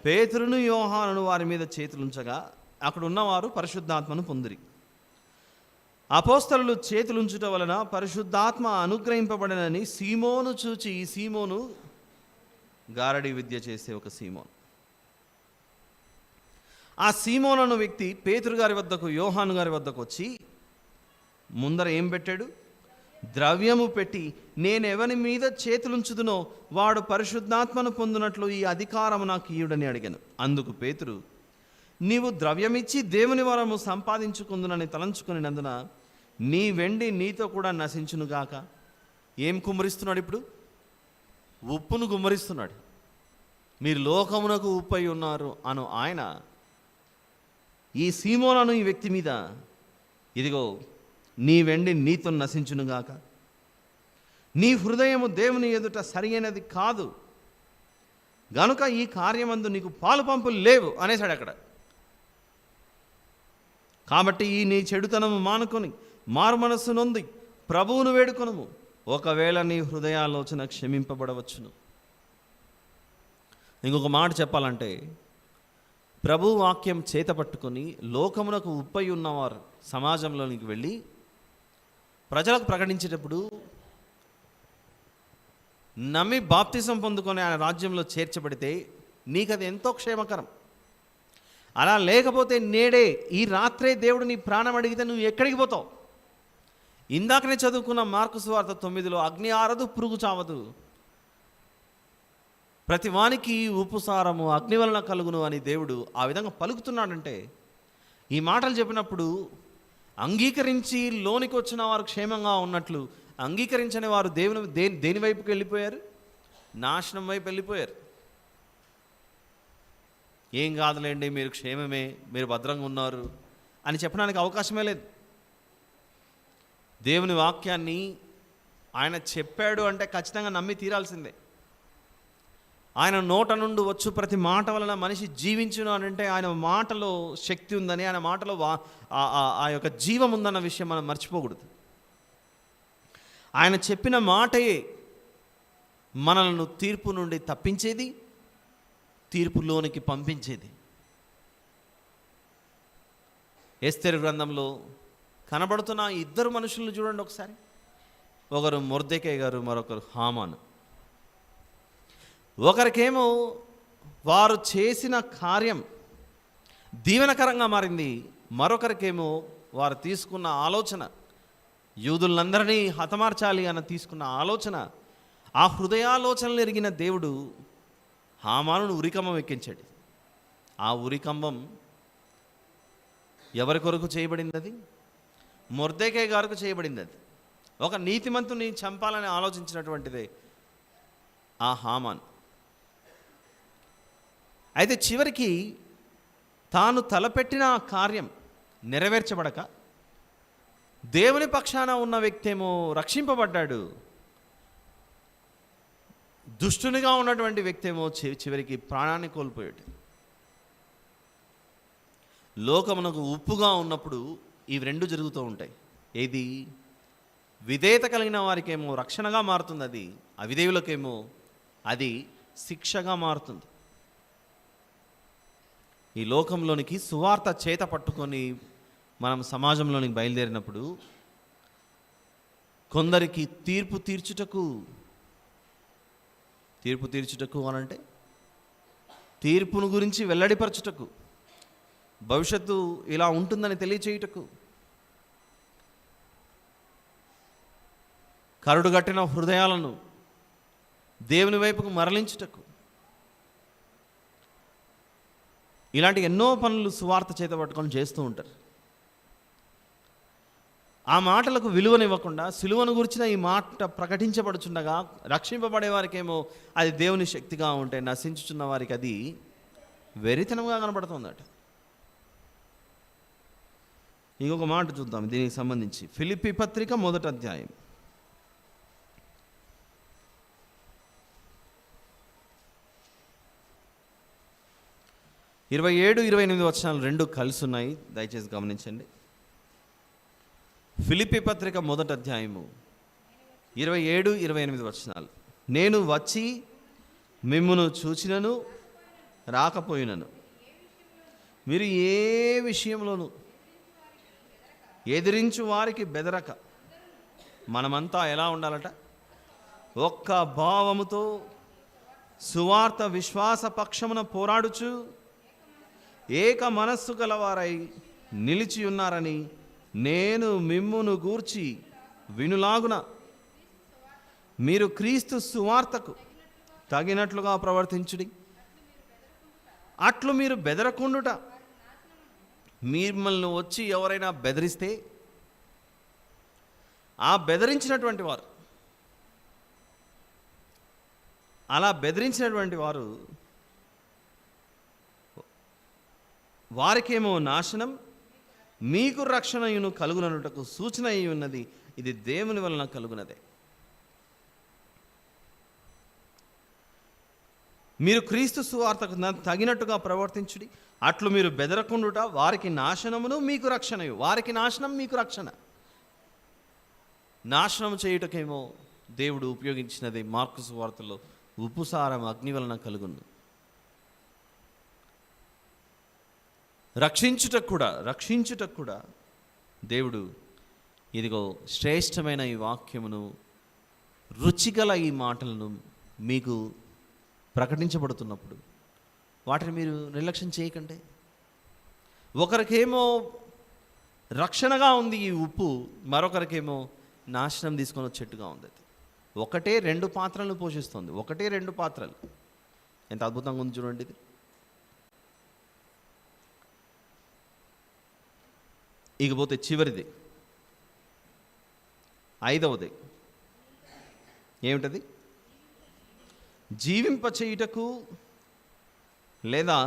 పేతురును యోహానును వారి మీద చేతులుంచగా అక్కడ ఉన్నవారు పరిశుద్ధాత్మను పొందిరి. అపోస్తలులు చేతులుంచుట వలన పరిశుద్ధాత్మ అనుగ్రహింపబడినని సీమోను చూచి, ఈ సీమోను గారడి విద్య చేసే ఒక సీమోను. ఆ సీమోను అన్న వ్యక్తి పేతురు గారి వద్దకు, యోహాను గారి వద్దకు వచ్చి ముందర ఏం పెట్టాడు? ద్రవ్యము పెట్టి, నేను ఎవరి మీద చేతులుంచుదునో వాడు పరిశుద్ధాత్మను పొందినట్లు ఈ అధికారము నాకు ఇయ్యుడని అడిగాను. అందుకు పేతురు, నీవు ద్రవ్యమిచ్చి దేవుని వరము సంపాదించుకుందునని తలంచుకునినందున నీ వెండి నీతో కూడా నశించునుగాక. ఏం కుమ్మరిస్తున్నాడు ఇప్పుడు? ఉప్పును కుమ్మరిస్తున్నాడు. మీరు లోకమునకు ఉప్పై ఉన్నారు అను ఆయన ఈ సీమోను ఈ వ్యక్తి మీద, ఇదిగో నీ వెండి నీతో నశించునుగాక, నీ హృదయము దేవుని ఎదుట సరియైనది కాదు గనుక ఈ కార్యమందు నీకు పాలు పంపులు లేవు అనేసాడు అక్కడ. కాబట్టి ఈ నీ చెడుతనము మానుకొని మారు మనస్సు నొంది ప్రభువును వేడుకొనుము, ఒకవేళ నీ హృదయాలోచన క్షమింపబడవచ్చును. ఇంకొక మాట చెప్పాలంటే, ప్రభు వాక్యం చేత పట్టుకొని లోకమునకు ఉప్పై ఉన్నవారు సమాజంలోనికి వెళ్ళి ప్రజలకు ప్రకటించేటప్పుడు నమ్మి బాప్తిసం పొందుకొని ఆయన రాజ్యంలో చేర్చబడితే నీకు అది ఎంతో క్షేమకరం. అలా లేకపోతే నేడే ఈ రాత్రే దేవుడు నీ ప్రాణం అడిగితే నువ్వు ఎక్కడికి పోతావు? ఇందాకనే చదువుకున్న మార్కు సువార్త 9లో అగ్ని ఆరదు, పురుగు చావదు, ప్రతి వానికి ఉప్పు సారము అగ్ని వలన కలుగును అని దేవుడు ఆ విధంగా పలుకుతున్నాడంటే, ఈ మాటలు చెప్పినప్పుడు అంగీకరించి లోనికి వచ్చిన వారు క్షేమంగా ఉన్నట్లు, అంగీకరించని వారు దేని వైపుకి వెళ్ళిపోయారు? నాశనం వైపు వెళ్ళిపోయారు. ఏం కాదులేండి, మీరు క్షేమమే, మీరు భద్రంగా ఉన్నారు అని చెప్పడానికి అవకాశమే లేదు. దేవుని వాక్యాన్ని ఆయన చెప్పాడు అంటే ఖచ్చితంగా నమ్మి తీరాల్సిందే. ఆయన నోట నుండి వచ్చు ప్రతి మాట వలన మనిషి జీవించును అని అంటే ఆయన మాటలో శక్తి ఉందని, ఆయన మాటలో ఆ యొక్క జీవం ఉందన్న విషయం మనం మర్చిపోకూడదు. ఆయన చెప్పిన మాటయే మనలను తీర్పు నుండి తప్పించేది, తీర్పులోనికి పంపించేది. ఎస్తేరు గ్రంథంలో కనబడుతున్న ఇద్దరు మనుషులను చూడండి ఒకసారి. ఒకరు మొర్దెకై గారు, మరొకరు హామాను. ఒకరికేమో వారు చేసిన కార్యం దీవెనకరంగా మారింది, మరొకరికేమో వారు తీసుకున్న ఆలోచన, యూదులందరినీ హతమార్చాలి అన్న తీసుకున్న ఆలోచన, ఆ హృదయాలోచనలు ఎరిగిన దేవుడు హామానును ఉరికంబం ఎక్కించాడు. ఆ ఉరికంబం ఎవరి కొరకు చేయబడింది? అది మొర్దెకై గారికి చేయబడింది. అది ఒక నీతిమంతుని చంపాలని ఆలోచించినటువంటిదే ఆ హామాన్. అయితే చివరికి తాను తలపెట్టిన ఆ కార్యం నెరవేర్చబడక దేవుని పక్షాన ఉన్న వ్యక్తి ఏమో రక్షింపబడ్డాడు, దుష్టునిగా ఉన్నటువంటి వ్యక్తి ఏమో చివరికి ప్రాణాన్ని కోల్పోయాడు. లోకమునకు ఉప్పుగా ఉన్నప్పుడు ఇవి రెండు జరుగుతూ ఉంటాయి. ఏది విధేయత కలిగిన వారికేమో రక్షణగా మారుతుంది, అది అవిధేయులకేమో అది శిక్షగా మారుతుంది. ఈ లోకంలోనికి సువార్త చేత పట్టుకొని మనం సమాజంలోనికి బయలుదేరినప్పుడు కొందరికి తీర్పు తీర్చుటకు అనంటే తీర్పును గురించి వెల్లడిపరచుటకు, భవిష్యత్తు ఇలా ఉంటుందని తెలియచేయుటకు, కరుడుగట్టిన హృదయాలను దేవుని వైపుకు మరలించుటకు, ఇలాంటి ఎన్నో పనులు సువార్త చేత పట్టుకొని చేస్తూ ఉంటారు. ఆ మాటలకు విలువనివ్వకుండా సిలువను గురించిన ఈ మాట ప్రకటించబడుచుండగా రక్షింపబడే వారికేమో అది దేవుని శక్తిగా ఉంటే, నశించుచున్న వారికి అది వెరితనంగా కనబడుతుందట. ఇంకొక మాట చూద్దాం దీనికి సంబంధించి. ఫిలిప్పీ పత్రిక 1వ అధ్యాయం 27-28 వచనాలు రెండు కలిసి ఉన్నాయి, దయచేసి గమనించండి. ఫిలిప్పీ పత్రిక 1వ అధ్యాయము 27-28 వచనాలు. నేను వచ్చి మిమ్మును చూచినను రాకపోయినను మీరు ఏ విషయంలోనూ ఎదిరించు వారికి బెదరక. మనమంతా ఎలా ఉండాలట? ఒక్క భావముతో సువార్త విశ్వాస పక్షమున పోరాడుచు ఏక మనస్సు గలవారై నిలిచి ఉన్నారని నేను మిమ్మును గూర్చి వినులాగున మీరు క్రీస్తు సువార్తకు తగినట్లుగా ప్రవర్తించుడి. అట్లు మీరు బెదరకుండుట. మిమ్మల్ని వచ్చి ఎవరైనా బెదిరిస్తే ఆ బెదిరించినటువంటి వారు, అలా బెదిరించినటువంటి వారు వారికేమో నాశనం, మీకు రక్షణయును కలుగుననుటకు సూచన అయి ఉన్నది. ఇది దేవుని వలన కలుగునదే. మీరు క్రీస్తు సువార్తకు తగినట్టుగా ప్రవర్తించుడి. అట్లు మీరు బెదరకుండుట వారికి నాశనమును మీకు రక్షణయు. వారికి నాశనం, మీకు రక్షణ. నాశనం చేయుటకేమో దేవుడు ఉపయోగించినది మార్కు సువార్తలో ఉప్పుసారం అగ్ని వలన కలుగును. రక్షించుటకు కూడా దేవుడు ఇదిగో శ్రేష్టమైన ఈ వాక్యమును, రుచిగల ఈ మాటలను మీకు ప్రకటించబడుతున్నప్పుడు వాటిని మీరు నిర్లక్ష్యం చేయకండి. ఒకరికేమో రక్షణగా ఉంది ఈ ఉప్పు, మరొకరికేమో నాశనం తీసుకొని వచ్చేట్టుగా ఉంది. ఒకటే రెండు పాత్రలను పోషిస్తుంది. ఒకటే రెండు పాత్రలు. ఎంత అద్భుతంగా ఉంది చూడండి ఇది. ఇకపోతే చివరిది, 5వది ఏమిటది? జీవింపచేయుటకు లేదా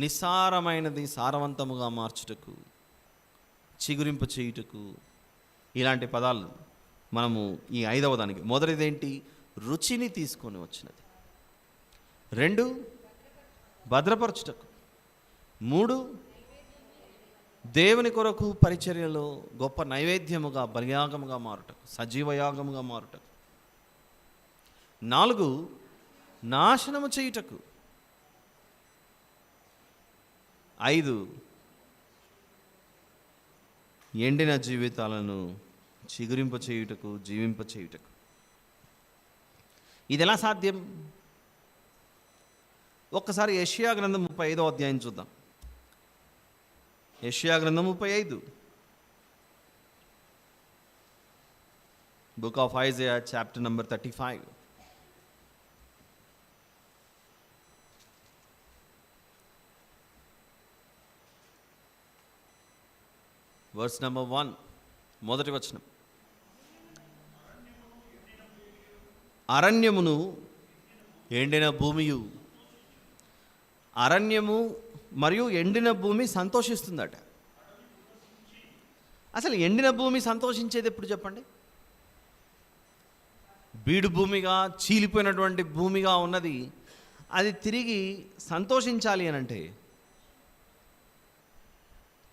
నిస్సారమైనది సారవంతముగా మార్చుటకు, చిగురింప చేయుటకు. ఇలాంటి పదాలు మనము ఈ 5వ దానికి. మొదటిదేంటి? రుచిని తీసుకొని వచ్చినది. 2 భద్రపరచుటకు. 3 దేవుని కొరకు పరిచర్యలో గొప్ప నైవేద్యముగా, బలియాగముగా మారుటకు, సజీవయాగముగా మారుటకు. 4 నాశనము చేయుటకు. 5 ఎండిన జీవితాలను చిగురింప చేయుటకు, జీవింప చేయుటకు. ఇది ఎలా సాధ్యం? ఒక్కసారి యెషయా గ్రంథం 35వ అధ్యాయం చూద్దాం. యెషయా గ్రంథం 35, book of Isaiah chapter number 35, verse number 1, మొదటి వచనం. అరణ్యమును ఎండిన భూమియు. అరణ్యము మరియు ఎండిన భూమి సంతోషిస్తుందట. అసలు ఎండిన భూమి సంతోషించేది ఎప్పుడు చెప్పండి? బీడు భూమిగా, చీలిపోయినటువంటి భూమిగా ఉన్నది అది తిరిగి సంతోషించాలి అని అంటే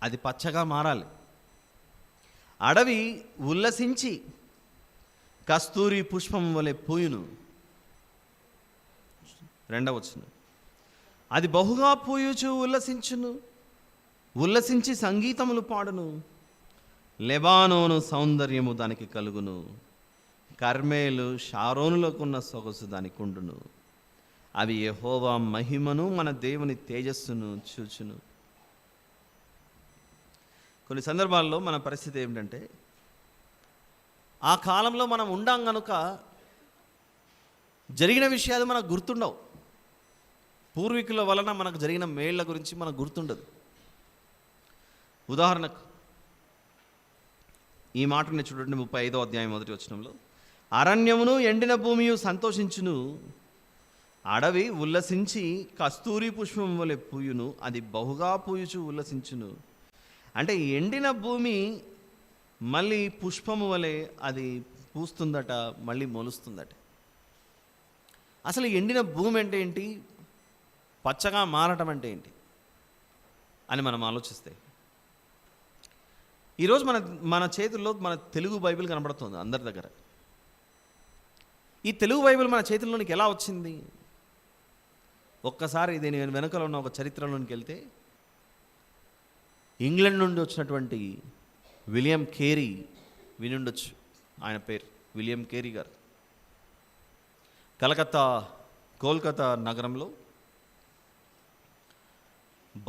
అది పచ్చగా మారాలి. అడవి ఉల్లసించి కస్తూరి పుష్పం వలె పూయును. 2వ వచనం. అది బహుగా పూయుచు ఉల్లసించును, ఉల్లసించి సంగీతములు పాడును. లెబానోను సౌందర్యము దానికి కలుగును, కర్మేలు షారోనులకున్న సొగసు దానికి ఉండును. అవి యెహోవా మహిమను, మన దేవుని తేజస్సును చూచును. కొన్ని సందర్భాల్లో మన పరిస్థితి ఏమిటంటే, ఆ కాలంలో మనం ఉండాం కనుక జరిగిన విషయాలు మనకు గుర్తుండవు. పూర్వీకుల వలన మనకు జరిగిన మేళ్ల గురించి మనకు గుర్తుండదు. ఉదాహరణకు ఈ మాటని చూడండి, 35వ అధ్యాయం 1వ వచనంలో, అరణ్యమును ఎండిన భూమియు సంతోషించును, అడవి ఉల్లసించి కస్తూరి పుష్పం వలె పూయును, అది బహుగా పూయుచు ఉల్లసించును. అంటే ఎండిన భూమి మళ్ళీ పుష్పము వలె అది పూస్తుందట, మళ్ళీ మొలుస్తుందట. అసలు ఎండిన భూమి అంటే ఏంటి, పచ్చగా మారటం అంటే ఏంటి అని మనం ఆలోచిస్తే, ఈరోజు మన చేతుల్లో మన తెలుగు బైబిల్ కనబడుతుంది అందరి దగ్గర. ఈ తెలుగు బైబిల్ మన చేతుల్లోనికి ఎలా వచ్చింది? ఒక్కసారి దీని వెనుకలో ఉన్న ఒక చరిత్రలోనికి వెళ్తే, ఇంగ్లాండ్ నుండి వచ్చినటువంటి విలియం కేరీ, వినుండొచ్చు ఆయన పేరు, విలియం కేరీ గారు. కోల్కతా నగరంలో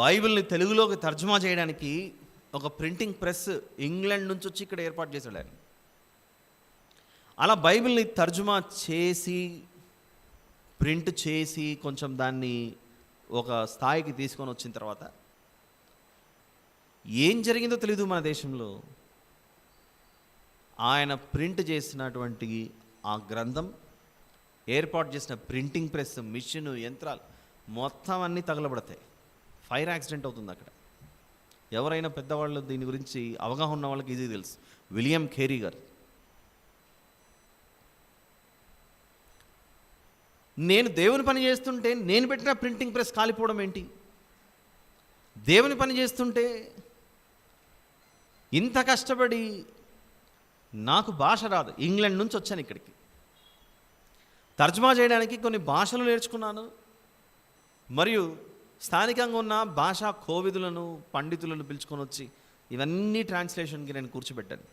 బైబిల్ని తెలుగులోకి తర్జుమా చేయడానికి ఒక ప్రింటింగ్ ప్రెస్ ఇంగ్లాండ్ నుంచి వచ్చి ఇక్కడ ఏర్పాటు చేశాడు ఆయన. అలా బైబిల్ని తర్జుమా చేసి, ప్రింట్ చేసి, కొంచెం దాన్ని ఒక స్థాయికి తీసుకొని వచ్చిన తర్వాత ఏం జరిగిందో తెలీదు మన దేశంలో. ఆయన ప్రింట్ చేసినటువంటి ఆ గ్రంథం, ఏర్పాటు చేసిన ప్రింటింగ్ ప్రెస్, మిషన్, యంత్రాలు మొత్తం అన్నీ తగలబడతాయి. ఫైర్ యాక్సిడెంట్ అవుతుంది అక్కడ. ఎవరైనా పెద్దవాళ్ళు దీని గురించి అవగాహన ఉన్న వాళ్ళకి ఈజీ తెలుసు, విలియం కేరీ గారు. నేను దేవుని పని చేస్తుంటే నేను పెట్టిన ప్రింటింగ్ ప్రెస్ కాలిపోవడం ఏంటి? దేవుని పని చేస్తుంటే ఇంత కష్టపడి, నాకు భాష రాదు, ఇంగ్లాండ్ నుంచి వచ్చాను ఇక్కడికి, తర్జుమా చేయడానికి కొన్ని భాషలు నేర్చుకున్నాను, మరియు స్థానికంగా ఉన్న భాషా కోవిదులను, పండితులను పిలుచుకొని వచ్చి ఇవన్నీ ట్రాన్స్లేషన్కి నేను కూర్చోబెట్టాను.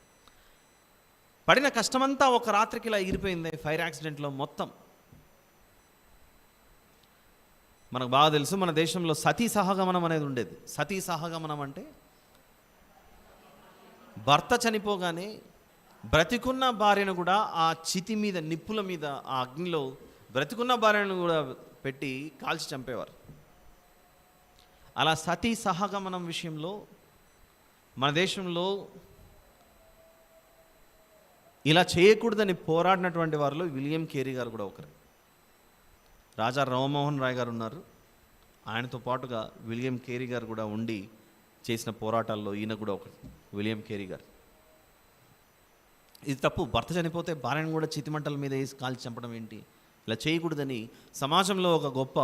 పడిన కష్టమంతా ఒక రాత్రికి ఇలా ఎగిరిపోయింది ఫైర్ యాక్సిడెంట్లో మొత్తం. మనకు బాగా తెలుసు, మన దేశంలో సతీ సహగమనం అనేది ఉండేది. సతీ సహగమనం అంటే భర్త చనిపోగానే బ్రతికున్న భార్యను కూడా ఆ చితి మీద, నిప్పుల మీద, ఆ అగ్నిలో బ్రతికున్న భార్యను కూడా పెట్టి కాల్చి చంపేవారు. అలా సతీ సహగమనం విషయంలో మన దేశంలో ఇలా చేయకూడదని పోరాడినటువంటి వారిలో విలియం కేరీ గారు కూడా ఒకరు. రాజా రామ్మోహన్ రాయ్ గారు ఉన్నారు, ఆయనతో పాటుగా విలియం కేరీ గారు కూడా ఉండి చేసిన పోరాటాల్లో ఈయన కూడా ఒకరు, విలియం కేరీ గారు. ఇది తప్పు. భర్త చనిపోతే భార్యను కూడా చితిమంటల మీద వేసి కాల్చి చంపడం ఏంటి? ఇలా చేయకూడదని సమాజంలో ఒక గొప్ప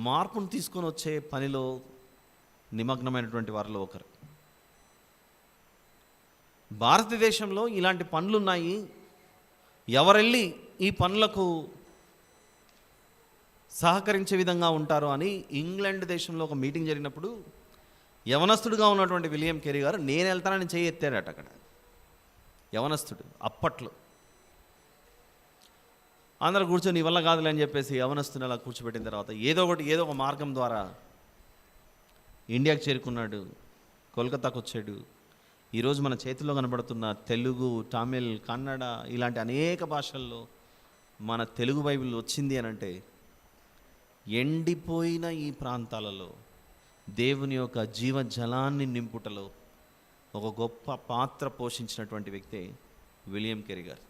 మార్పును తీసుకొని వచ్చే పనిలో నిమగ్నమైనటువంటి వారిలో ఒకరు. భారతదేశంలో ఇలాంటి పనులు ఉన్నాయి, ఎవరెళ్ళి ఈ పనులకు సహకరించే విధంగా ఉంటారు అని ఇంగ్లాండ్ దేశంలో ఒక మీటింగ్ జరిగినప్పుడు యవనస్తుడుగా ఉన్నటువంటి విలియం కేరీ గారు నేను వెళ్తానని చేయి ఎత్తాడట. అక్కడ యవనస్తుడు, అప్పట్లో అందరూ కూర్చొని నీ వల్ల కాదులే అని చెప్పేసి యవనస్తుని అలా కూర్చోబెట్టిన తర్వాత ఏదో ఒక మార్గం ద్వారా ఇండియాకి చేరుకున్నాడు, కోల్కతాకు వచ్చాడు. ఈరోజు మన చేతిలో కనబడుతున్న తెలుగు, తమిళ్, కన్నడ ఇలాంటి అనేక భాషల్లో మన తెలుగు బైబిల్ వచ్చింది అని అంటే, ఎండిపోయిన ఈ ప్రాంతాలలో దేవుని యొక్క జీవజలాన్ని నింపుటలో ఒక గొప్ప పాత్ర పోషించినటువంటి వ్యక్తి విలియం కేరీ గారు.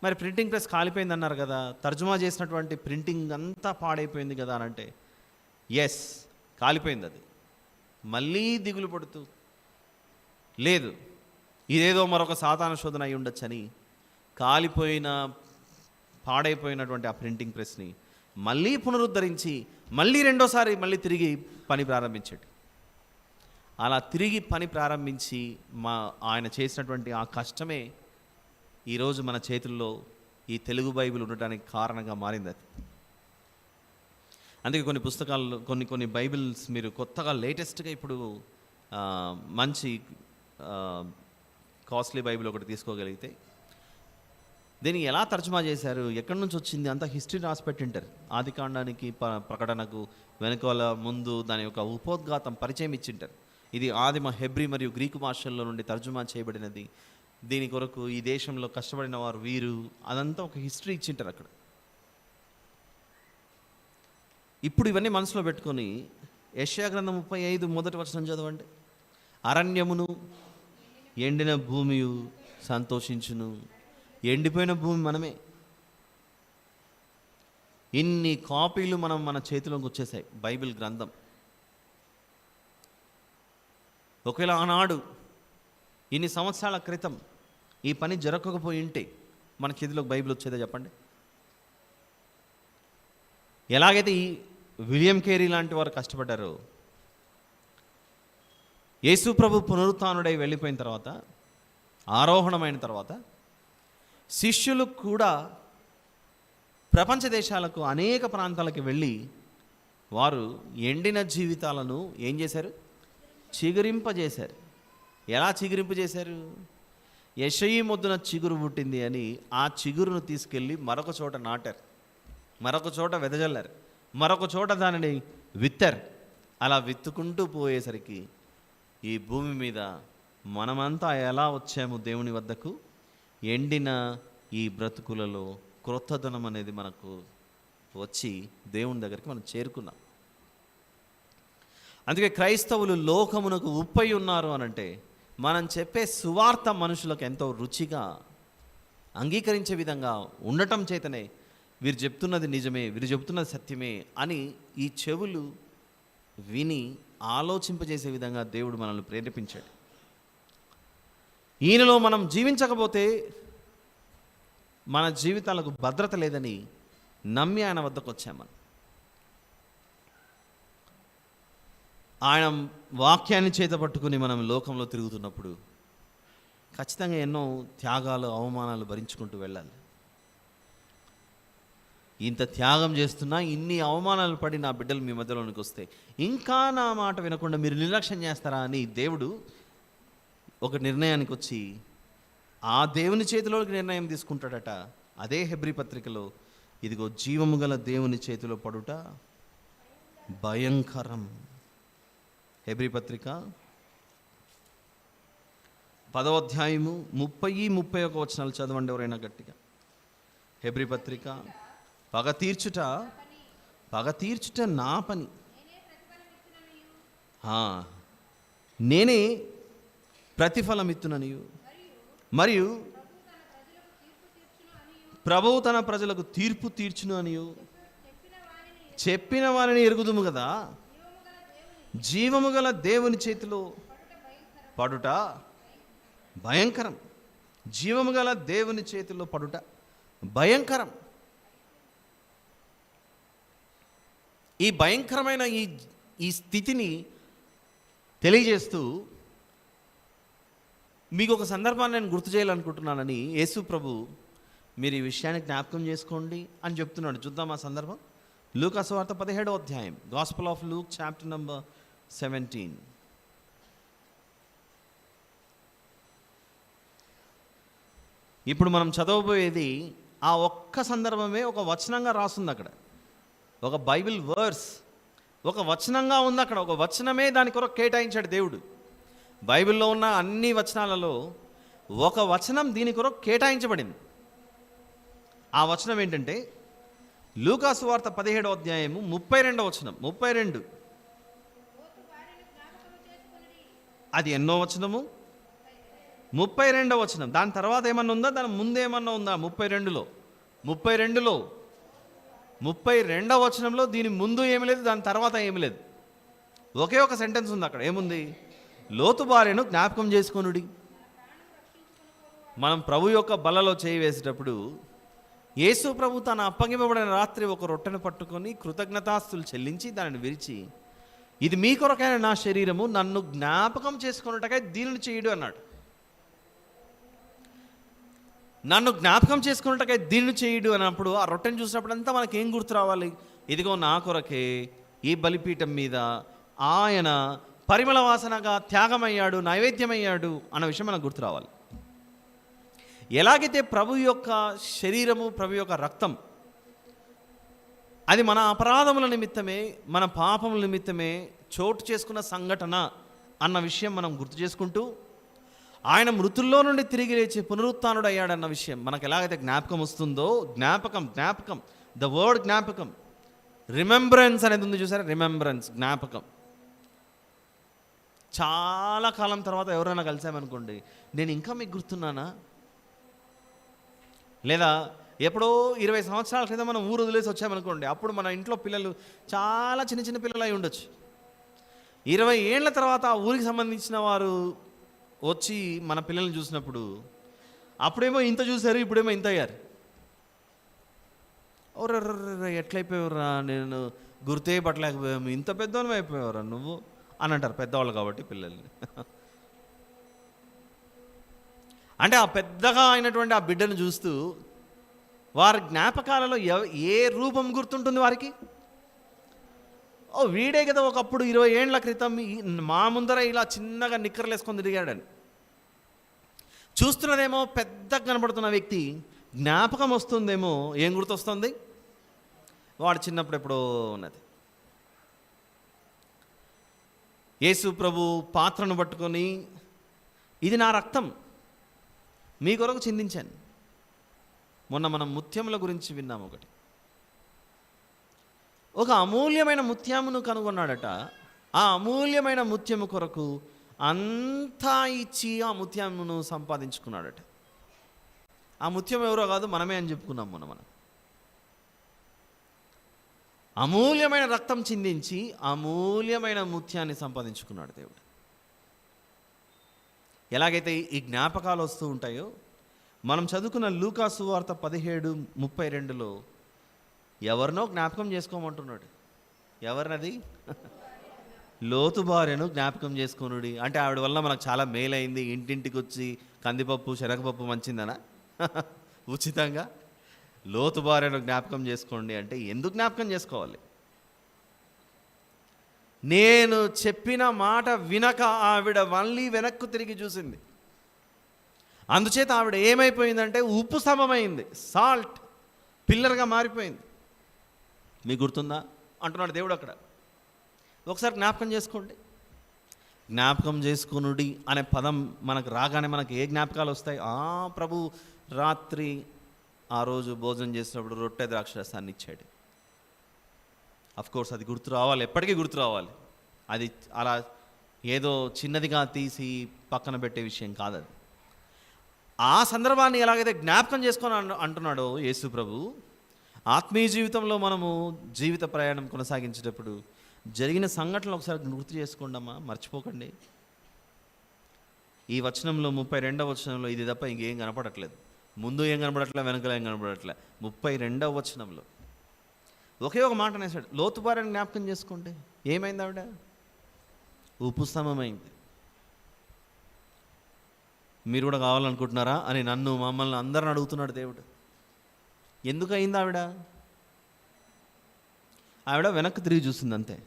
మరి ప్రింటింగ్ ప్రెస్ కాలిపోయింది అన్నారు కదా, తర్జుమా చేసినటువంటి ప్రింటింగ్ అంతా పాడైపోయింది కదా అని అంటే, ఎస్, కాలిపోయింది. అది మళ్ళీ దిగులు పడుతూ, లేదు ఇదేదో మరొక సాతాన శోధన అయి ఉండొచ్చని కాలిపోయిన, పాడైపోయినటువంటి ఆ ప్రింటింగ్ ప్రెస్ని మళ్ళీ పునరుద్ధరించి మళ్ళీ రెండోసారి మళ్ళీ తిరిగి పని ప్రారంభించాడు. అలా తిరిగి పని ప్రారంభించి ఆయన చేసినటువంటి ఆ కష్టమే ఈరోజు మన చేతుల్లో ఈ తెలుగు బైబిల్ ఉండటానికి కారణంగా మారింది. అది అందుకే కొన్ని పుస్తకాల్లో కొన్ని బైబిల్స్ మీరు కొత్తగా లేటెస్ట్గా ఇప్పుడు మంచి కాస్ట్లీ బైబిల్ ఒకటి తీసుకోగలిగితే దీన్ని ఎలా తర్జుమా చేశారు, ఎక్కడి నుంచి వచ్చింది, అంతా హిస్టరీ రాసి పెట్టింటారు. ఆదికాండానికి ప్రకటనకు వెనుకల ముందు దాని యొక్క ఉపోద్ఘాతం పరిచయం ఇచ్చింటారు. ఇది ఆదిమ హెబ్రీ మరియు గ్రీకు భాషల్లో నుండి తర్జుమా చేయబడినది, దీని కొరకు ఈ దేశంలో కష్టపడిన వారు వీరు, అదంతా ఒక హిస్టరీ ఇచ్చింటారు అక్కడ. ఇప్పుడు ఇవన్నీ మనసులో పెట్టుకొని యెషయా గ్రంథం 35 మొదటి వచనం చదవండి. అరణ్యమును ఎండిన భూమియు సంతోషించును. ఎండిపోయిన భూమి మనమే. ఇన్ని కాపీలు మన చేతిలోకి వచ్చేసాయి బైబిల్ గ్రంథం. ఒకవేళ ఆనాడు ఇన్ని సంవత్సరాల క్రితం ఈ పని జరగకపోయి ఉంటే మన చేతిలోకి బైబిల్ వచ్చేదా చెప్పండి? ఎలాగైతే ఈ విలియం కేరీ లాంటి వారు కష్టపడ్డారో, యేసు ప్రభు పునరుత్థానుడై వెళ్ళిపోయిన తర్వాత, ఆరోహణమైన తర్వాత శిష్యులు కూడా ప్రపంచ దేశాలకు, అనేక ప్రాంతాలకు వెళ్ళి వారు ఎండిన జీవితాలను ఏం చేశారు? చిగురింపజేశారు. ఎలా చిగురింపజేశారు? యెషయి మొద్దున చిగురు పుట్టింది అని ఆ చిగురును తీసుకెళ్ళి మరొక చోట నాటారు, మరొక చోట వెదజల్లారు, మరొక చోట దానిని విత్తారు. అలా విత్తుకుంటూ పోయేసరికి ఈ భూమి మీద మనమంతా ఎలా వచ్చాము దేవుని వద్దకు? ఎండిన ఈ బ్రతుకులలో క్రొత్తదనం అనేది మనకు వచ్చి దేవుని దగ్గరికి మనం చేరుకున్నాం. అందుకే క్రైస్తవులు లోకమునకు ఉప్పై ఉన్నారు అనంటే మనం చెప్పే సువార్త మనుషులకు ఎంతో రుచిగా అంగీకరించే విధంగా ఉండటం చేతనే వీరు చెప్తున్నది నిజమే, వీరు చెప్తున్నది సత్యమే అని ఈ చెవులు విని ఆలోచింపజేసే విధంగా దేవుడు మనల్ని ప్రేరేపించాడు. ఈయనలో మనం జీవించకపోతే మన జీవితాలకు భద్రత లేదని నమ్మి ఆయన వద్దకు వచ్చాం. మనం ఆయన వాక్యాన్ని చేత పట్టుకుని మనం లోకంలో తిరుగుతున్నప్పుడు ఖచ్చితంగా ఎన్నో త్యాగాలు, అవమానాలు భరించుకుంటూ వెళ్ళాలి. ఇంత త్యాగం చేస్తున్నా, ఇన్ని అవమానాలు పడి నా బిడ్డలు మీ మధ్యలోనికి వస్తే ఇంకా నా మాట వినకుండా మీరు నిర్లక్ష్యం చేస్తారా అని దేవుడు ఒక నిర్ణయానికి వచ్చి ఆ దేవుని చేతిలోకి నిర్ణయం తీసుకుంటాడట. అదే హెబ్రీ పత్రికలో, ఇదిగో జీవము గల దేవుని చేతిలో పడుట భయంకరం. హెబ్రీ పత్రిక 10వ అధ్యాయము 30-31 వచనాలు చదవండి ఎవరైనా గట్టిగా. హెబ్రీ పత్రిక, పగ తీర్చుట నా పని, నేనే ప్రతిఫలం ఇత్తుననియు, మరియు ప్రభువు తన ప్రజలకు తీర్పు తీర్చును అనియు చెప్పిన వారిని ఎరుగుదుము కదా. జీవము గల దేవుని చేతిలో పడుట భయంకరం. జీవము గల దేవుని చేతిలో పడుట భయంకరం. ఈ భయంకరమైన ఈ స్థితిని తెలియజేస్తూ మీకు ఒక సందర్భాన్ని నేను గుర్తు చేయాలనుకుంటున్నానని యేసు ప్రభు మీరు ఈ విషయాన్ని జ్ఞాపకం చేసుకోండి అని చెప్తున్నాడు. చూద్దాం ఆ సందర్భం. లూకా సువార్త 17వ అధ్యాయం, gospel of Luke chapter number 17. ఇప్పుడు మనం చదవబోయేది ఆ ఒక్క సందర్భమే ఒక వచనంగా రాస్తుంది అక్కడ. ఒక బైబిల్ వర్స్ ఒక వచనంగా ఉంది అక్కడ. ఒక వచనమే దాని కొరకు కేటాయించాడు దేవుడు. బైబిల్లో ఉన్న అన్ని వచనాలలో ఒక వచనం దీని కొరకు కేటాయించబడింది. ఆ వచనం ఏంటంటే లూకా సువార్త 17వ అధ్యాయము 32వ వచనం. 32 అది ఎన్నో వచనము? 32వ వచనం. దాని తర్వాత ఏమన్నా ఉందా? దాని ముందు ఏమన్నా ఉందా? 32లో 32వ వచనంలో దీని ముందు ఏమి లేదు, దాని తర్వాత ఏమి లేదు. ఒకే ఒక సెంటెన్స్ ఉంది అక్కడ. ఏముంది? లోతు భార్యను జ్ఞాపకం చేసుకొనుడి. మనం ప్రభు యొక్క బలలో చేయి వేసేటప్పుడు యేసు ప్రభు తన అప్పగింపబడిన రాత్రి ఒక రొట్టెను పట్టుకొని కృతజ్ఞతాస్తులు చెల్లించి దానిని విరిచి, ఇది మీ కొరకైన నా శరీరము, నన్ను జ్ఞాపకం చేసుకున్నట్టుగా దీనిని చేయుడు అన్నాడు. నన్ను జ్ఞాపకం చేసుకున్నట్టుగా దీనిని చేయుడు అన్నప్పుడు ఆ రొట్టెను చూసినప్పుడు అంతా మనకి ఏం గుర్తు రావాలి? ఇదిగో నా కొరకే ఈ బలిపీఠం మీద ఆయన పరిమళ వాసనగా త్యాగమయ్యాడు, నైవేద్యమయ్యాడు అన్న విషయం మనకు గుర్తు రావాలి. ఎలాగైతే ప్రభు యొక్క శరీరము, ప్రభు యొక్క రక్తం అది మన అపరాధముల నిమిత్తమే, మన పాపముల నిమిత్తమే చోటు చేసుకున్న సంఘటన అన్న విషయం మనం గుర్తు చేసుకుంటూ, ఆయన మృతుల్లో నుండి తిరిగి లేచి పునరుత్థానుడు అయ్యాడన్న విషయం మనకు ఎలాగైతే జ్ఞాపకం వస్తుందో, జ్ఞాపకం ద వర్డ్ జ్ఞాపకం రిమెంబరెన్స్ అనేది ఉంది చూసారా, రిమెంబరెన్స్, జ్ఞాపకం. చాలా కాలం తర్వాత ఎవరైనా కలిసామనుకోండి, నేను ఇంకా మీకు గుర్తున్నానా? లేదా ఎప్పుడో 20 సంవత్సరాల క్రితం మనం ఊరు వదిలేసి వచ్చామనుకోండి, అప్పుడు మన ఇంట్లో పిల్లలు చాలా చిన్న చిన్న పిల్లలు అయి ఉండొచ్చు. 20 ఏళ్ల తర్వాత ఆ ఊరికి సంబంధించిన వారు వచ్చి మన పిల్లల్ని చూసినప్పుడు, అప్పుడేమో ఇంత చూశారు, ఇప్పుడేమో ఇంత అయ్యారు. ఓర్ర ఎట్లయిపోయావురా, నేను గుర్తే పట్టలేకపోయాము, ఇంత పెద్దవాళ్ళం అయిపోయావురా నువ్వు అని అంటారు పెద్దవాళ్ళు కాబట్టి పిల్లల్ని. అంటే ఆ పెద్దగా అయినటువంటి ఆ బిడ్డను చూస్తూ వారి జ్ఞాపకాలలో ఏ రూపం గుర్తుంటుంది వారికి? ఓ వీడే కదా ఒకప్పుడు 20 ఏళ్ల క్రితం మా ముందర ఇలా చిన్నగా నిక్కర్లు వేసుకొని తిరిగాడని. చూస్తున్నదేమో పెద్దగా కనబడుతున్న వ్యక్తి, జ్ఞాపకం వస్తుందేమో ఏం గుర్తొస్తుంది? వాడు చిన్నప్పుడు ఎప్పుడో ఉన్నది. యేసు ప్రభు పాత్రను పట్టుకొని, ఇది నా రక్తం మీ కొరకు చిందించాను. మొన్న మనం ముత్యముల గురించి విన్నాం. ఒక అమూల్యమైన ముత్యమును కనుగొన్నాడట. ఆ అమూల్యమైన ముత్యము కొరకు అంతా ఇచ్చి ఆ ముత్యమును సంపాదించుకున్నాడట. ఆ ముత్యం ఎవరో కాదు, మనమే అని చెప్పుకున్నాం మనం. అమూల్యమైన రక్తం చిందించి అమూల్యమైన ముత్యాన్ని సంపాదించుకున్నాడు దేవుడు. ఎలాగైతే ఈ జ్ఞాపకాలు వస్తూ ఉంటాయో, మనం చదువుకున్న లూకా సువార్త 17:32లో ఎవరినో జ్ఞాపకం చేసుకోమంటున్నాడు. ఎవరినది? లోతు భార్యను జ్ఞాపకం చేసుకునుడి. అంటే ఆవిడ వల్ల మనకు చాలా మేలైంది, ఇంటింటికి వచ్చి కందిపప్పు శనగపప్పు మంచిందనా? ఉచితంగా లోతు భార్యను జ్ఞాపకం చేసుకోండి అంటే ఎందుకు జ్ఞాపకం చేసుకోవాలి? నేను చెప్పిన మాట వినక ఆవిడ మళ్ళీ వెనక్కు తిరిగి చూసింది. అందుచేత ఆవిడ ఏమైపోయిందంటే ఉప్పు సమమైంది, సాల్ట్ పిల్లర్గా మారిపోయింది. మీకు గుర్తుందా అంటున్నాడు దేవుడు అక్కడ. ఒకసారి జ్ఞాపకం చేసుకోండి. జ్ఞాపకం చేసుకునుడి అనే పదం మనకు రాగానే మనకు ఏ జ్ఞాపకాలు వస్తాయి? ప్రభు రాత్రి ఆ రోజు భోజనం చేసినప్పుడు రొట్టె ద్రాక్షరసాన్ని ఇచ్చాడు. అఫ్కోర్స్ అది గుర్తు రావాలి, ఎప్పటికీ గుర్తు రావాలి. అది అలా ఏదో చిన్నదిగా తీసి పక్కన పెట్టే విషయం కాదు అది. ఆ సందర్భాన్ని ఎలాగైతే జ్ఞాపకం చేసుకొని అంటున్నాడో యేసు ప్రభు, ఆత్మీయ జీవితంలో మనము జీవిత ప్రయాణం కొనసాగించేటప్పుడు జరిగిన సంఘటనలు ఒకసారి గుర్తు చేసుకోండమ్మా, మర్చిపోకండి. ఈ వచనంలో 32వ వచనంలో ఇది తప్ప ఇంకేం కనపడట్లేదు. ముందు ఏం కనపడట్లే, వెనకలో ఏం కనపడట్లే. 32వ వచనంలో ఒకే ఒక మాట అనేసాడు, లోతు భార్యను జ్ఞాపకం చేసుకోండి. ఏమైంది ఆవిడ? ఉపశమమైంది. మీరు కూడా కావాలనుకుంటున్నారా అని నన్ను, మమ్మల్ని అందరిని అడుగుతున్నాడు దేవుడు. ఎందుకు అయింది ఆవిడ? ఆవిడ వెనక్కి తిరిగి చూసింది అంతే.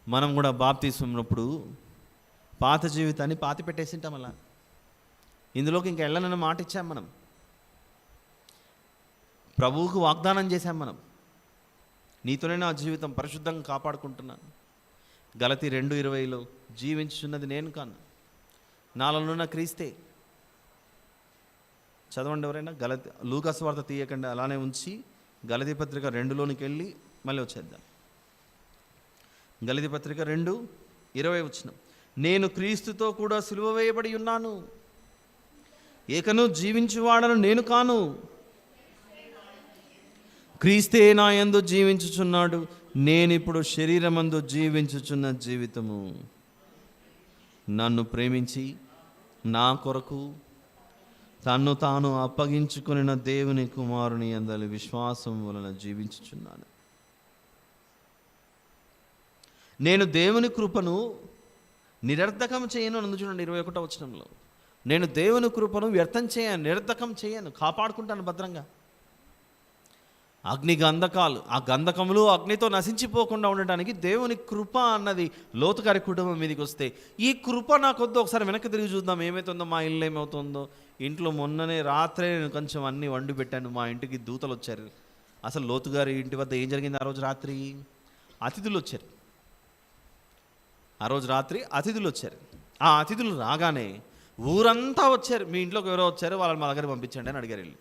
మనం కూడా బాప్తిస్మన్నప్పుడు పాత జీవితాన్ని పాతి పెట్టేసింటాం. అలా ఇందులోకి ఇంకా వెళ్ళనన్న మాట ఇచ్చాం మనం. ప్రభువుకు వాగ్దానం చేశాం మనం, నీతోనే నా జీవితం పరిశుద్ధంగా కాపాడుకుంటున్నాను. గలతీ 2:20లో జీవించుచున్నది నేను కాను, నాలోనున్న క్రీస్తే. చదవండి ఎవరైనా. లూకా సువార్త తీయకండి, అలానే ఉంచి గలతీ పత్రిక 2లోనికి వెళ్ళి మళ్ళీ వచ్చేద్దాం. గలతీ పత్రిక 2:20 వచనం, నేను క్రీస్తుతో కూడా సిలువ వేయబడి ఉన్నాను, ఏకను జీవించువాడను నేను కాను, క్రీస్తే నా యందు జీవించుచున్నాడు, నేనిప్పుడు శరీరమందు జీవించుచున్న జీవితము నన్ను ప్రేమించి నా కొరకు తన్ను తాను అప్పగించుకున్న దేవుని కుమారుని యందలి విశ్వాసం వలన జీవించుచున్నాను. నేను దేవుని కృపను నిరర్ధకం చేయను అని చూడండి 21వ వచనంలో. నేను దేవుని కృపను వ్యర్థం చేయను, నిరర్ధకం చేయను, కాపాడుకుంటాను భద్రంగా. అగ్ని గంధకాలు, ఆ గంధకములు అగ్నితో నశించిపోకుండా ఉండటానికి దేవుని కృప అన్నది లోతు గారి కుటుంబం మీదకి వస్తే, ఈ కృప నాకొద్దు. ఒకసారి వెనక్కి తిరిగి చూద్దాం ఏమవుతుందో, మా ఇల్లు ఏమవుతుందో. ఇంట్లో మొన్ననే రాత్రే నేను కొంచెం అన్నీ వండి పెట్టాను, మా ఇంటికి దూతలు వచ్చారు. అసలు లోతు గారి ఇంటి వద్ద ఏం జరిగింది ఆ రోజు రాత్రి? అతిథులు వచ్చారు. ఆ రోజు రాత్రి అతిథులు వచ్చారు. ఆ అతిథులు రాగానే ఊరంతా వచ్చారు, మీ ఇంట్లోకి ఎవరో వచ్చారు, వాళ్ళని మా దగ్గర పంపించండి అని అడిగారు. వెళ్ళి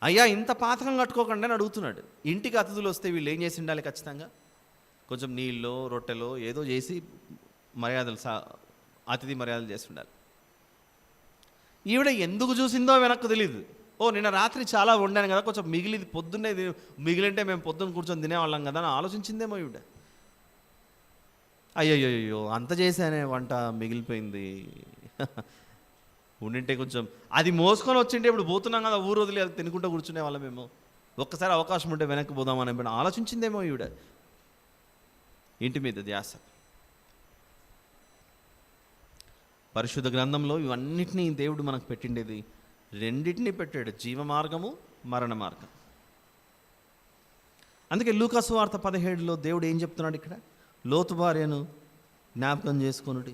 అయ్యా ఇంత పాతకం కట్టుకోకండి అని అడుగుతున్నాడు. ఇంటికి అతిథులు వస్తే వీళ్ళు ఏం చేసి ఉండాలి? ఖచ్చితంగా కొంచెం నీళ్ళో రొట్టెలో ఏదో చేసి మర్యాదలు అతిథి మర్యాదలు చేసి ఉండాలి. ఈవిడ ఎందుకు చూసిందో వెనక్కు తెలియదు. నిన్న రాత్రి చాలా వండాను కదా, కొంచెం మిగిలిది పొద్దున్నే మిగిలింటే మేము పొద్దున్న కూర్చొని తినేవాళ్ళం కదా అని ఆలోచించిందేమో ఈవిడ. అయ్యో అంత చేశానే వంట మిగిలిపోయింది, ఉండింటే కొంచెం అది మోసుకొని వచ్చింటే ఇప్పుడు పోతున్నాం కదా ఊరు వదిలి అది తినుకుంటూ కూర్చునే వాళ్ళమేమో, ఒక్కసారి అవకాశం ఉంటే వెనక్కి పోదామని ఆలోచించిందేమో ఈవిడ. ఇంటి మీద ధ్యాస. పరిశుద్ధ గ్రంథంలో ఇవన్నిటినీ దేవుడు మనకు పెట్టిండేది రెండింటినీ పెట్టాడు, జీవ మార్గము మరణ మార్గం. అందుకే లూకా సువార్త 17లో దేవుడు ఏం చెప్తున్నాడు? ఇక్కడ లోతు భార్యను జ్ఞాపకం చేసుకొనుడి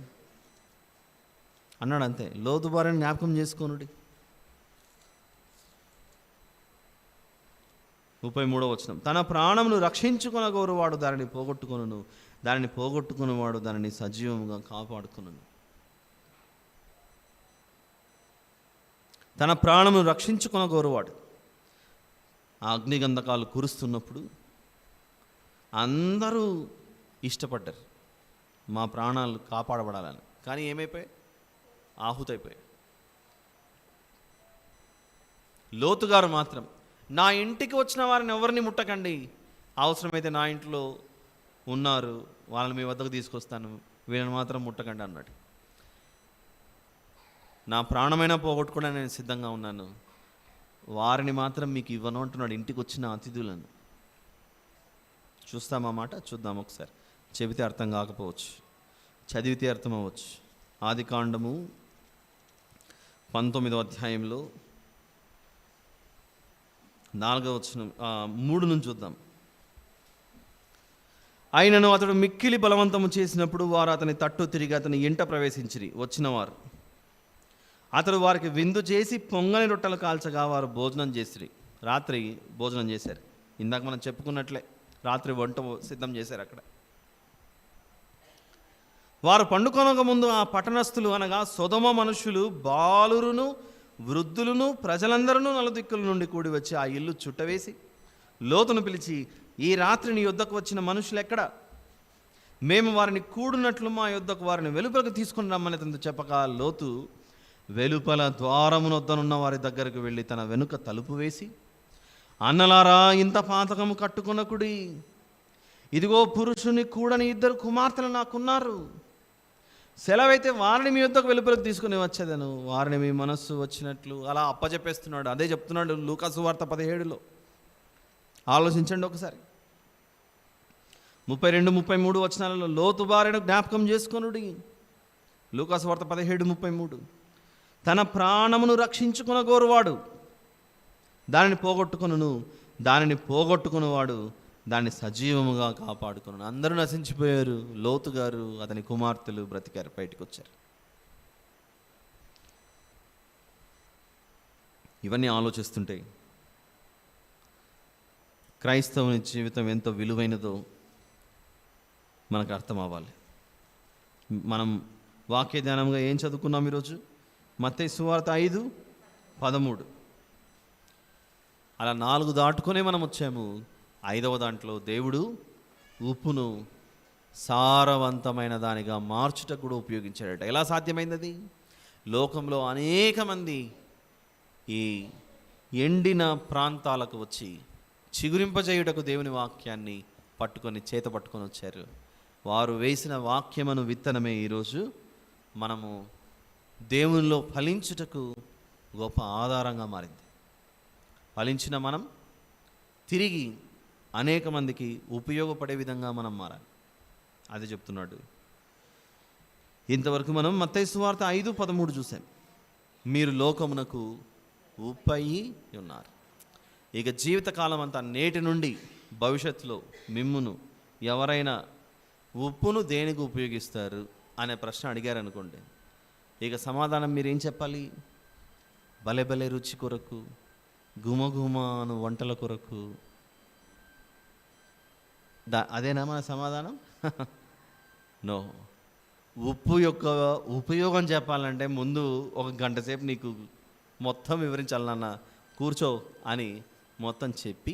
అన్నాడు. అంతే, లోతు భార్యను జ్ఞాపకం చేసుకొనుడి. 33వ వచనం, తన ప్రాణమును రక్షించుకొనగోరువాడు దానిని పోగొట్టుకొనును, దానిని పోగొట్టుకునేవాడు దానిని సజీవంగా కాపాడుకొనును. తన ప్రాణమును రక్షించుకొనగోరువాడు. ఆ అగ్నిగంధకాలు కురుస్తున్నప్పుడు అందరూ ఇష్టపడ్డారు మా ప్రాణాలు కాపాడబడాలని. కానీ ఏమైపోయాయి? ఆహుతైపోయాయి. లోతుగారు మాత్రం నా ఇంటికి వచ్చిన వారిని ఎవరిని ముట్టకండి, అవసరమైతే నా ఇంట్లో ఉన్నారు వాళ్ళని మీ వద్దకు తీసుకొస్తాను, వీళ్ళని మాత్రం ముట్టకండి అన్నాడు. నా ప్రాణమైనా పోగొట్టుకోవడానికి నేను సిద్ధంగా ఉన్నాను, వారిని మాత్రం మీకు ఇవ్వను అంటున్నాడు, ఇంటికి వచ్చిన అతిథులను. చూస్తామా మాట? చూద్దాం ఒకసారి. చెబితే అర్థం కాకపోవచ్చు, చదివితే అర్థం అవ్వచ్చు. ఆదికాండము 19వ అధ్యాయంలో 4వ వచనం 3 నుంచి చూద్దాం. ఆయనను అతడు మిక్కిలి బలవంతము చేసినప్పుడు వారు అతని తట్టు తిరిగి అతని ఇంట ప్రవేశించిరి. వచ్చినవారు అతడు వారికి విందు చేసి పొంగని రొట్టెలు కాల్చగా వారు భోజనం చేసిరి. రాత్రి భోజనం చేశారు. ఇందాక మనం చెప్పుకున్నట్లే రాత్రి వంట సిద్ధం చేశారు అక్కడ. వారు పండుకొనక ముందు ఆ పట్టణస్థులు అనగా సొదొమ మనుషులు, బాలురును వృద్ధులను ప్రజలందరూ నలుదిక్కుల నుండి కూడి వచ్చి ఆ ఇల్లు చుట్టవేసి లోతును పిలిచి, ఈ రాత్రి నీ యొద్దకు వచ్చిన మనుషులు ఎక్కడ? మేము వారిని కూడునట్లు మా యొద్దకు వారిని వెలుపలకు తీసుకుని రమ్మని అతనితో చెప్పగా, లోతు వెలుపల ద్వారమునొద్దనున్న వారి దగ్గరకు వెళ్ళి తన వెనుక తలుపు వేసి, అన్నలారా ఇంత పాతకము కట్టుకొనకుడి, ఇదిగో పురుషుని కూడని 2 కుమార్తెలు నాకున్నారు, సెలవైతే వారిని మీ యొద్దకు వెలుపలకు తీసుకుని వచ్చేదను, వారిని మీ మనస్సు వచ్చినట్లు. అలా అప్పచెప్పేస్తున్నాడు. అదే చెప్తున్నాడు లూకా సువార్త 17లో. ఆలోచించండి ఒకసారి. 32, 33 వచనాలలో లోతు భార్యను జ్ఞాపకం చేసుకొనుడి. లూకా సువార్త 17:33, తన ప్రాణమును రక్షించుకొనగోరువాడు దానిని పోగొట్టుకొనును, దానిని పోగొట్టుకునేవాడు దాన్ని సజీవముగా కాపాడుకున్నాను. అందరూ నశించిపోయారు, లోతు గారు అతని కుమార్తెలు బ్రతికారు, బయటకు వచ్చారు. ఇవన్నీ ఆలోచిస్తుంటే క్రైస్తవుని జీవితం ఎంత విలువైనదో మనకు అర్థం అవ్వాలి. మనం వాక్య ధ్యానంగా ఏం చదువుకున్నాం ఈరోజు? మత్తయి సువార్త 5:13. అలా 4 దాటుకొనే మనం వచ్చాము. 5వ దాంట్లో దేవుడు ఉప్పును సారవంతమైన దానిగా మార్చుటకు కూడా ఉపయోగించాడట. ఎలా సాధ్యమైంది అది? లోకంలో అనేక మంది ఈ ఎండిన ప్రాంతాలకు వచ్చి చిగురింపజేయుటకు దేవుని వాక్యాన్ని చేత పట్టుకొని వచ్చారు. వారు వేసిన వాక్యమును విత్తనమే ఈరోజు మనము దేవునిలో ఫలించుటకు గొప్ప ఆధారంగా మారింది. ఫలించిన మనం తిరిగి అనేక మందికి ఉపయోగపడే విధంగా మనం మారాలి. అది చెప్తున్నాడు. ఇంతవరకు మనం మత్తయి సువార్త 5:13 చూసాం. మీరు లోకమునకు ఉప్పయి ఉన్నారు. ఇక జీవితకాలం అంతా నేటి నుండి భవిష్యత్తులో మిమ్మును ఎవరైనా ఉప్పును దేనికి ఉపయోగిస్తారు అనే ప్రశ్న అడిగారనుకోండి, ఇక సమాధానం మీరేం చెప్పాలి? భలే భలే రుచి కొరకు, గుమగుమాను వంటల కొరకు. అదేనా మన సమాధానం? నో. ఉప్పు యొక్క ఉపయోగం చెప్పాలంటే ముందు 1 గంట సేపు నీకు మొత్తం వివరించాలి నాన్న. కూర్చో అని మొత్తం చెప్పి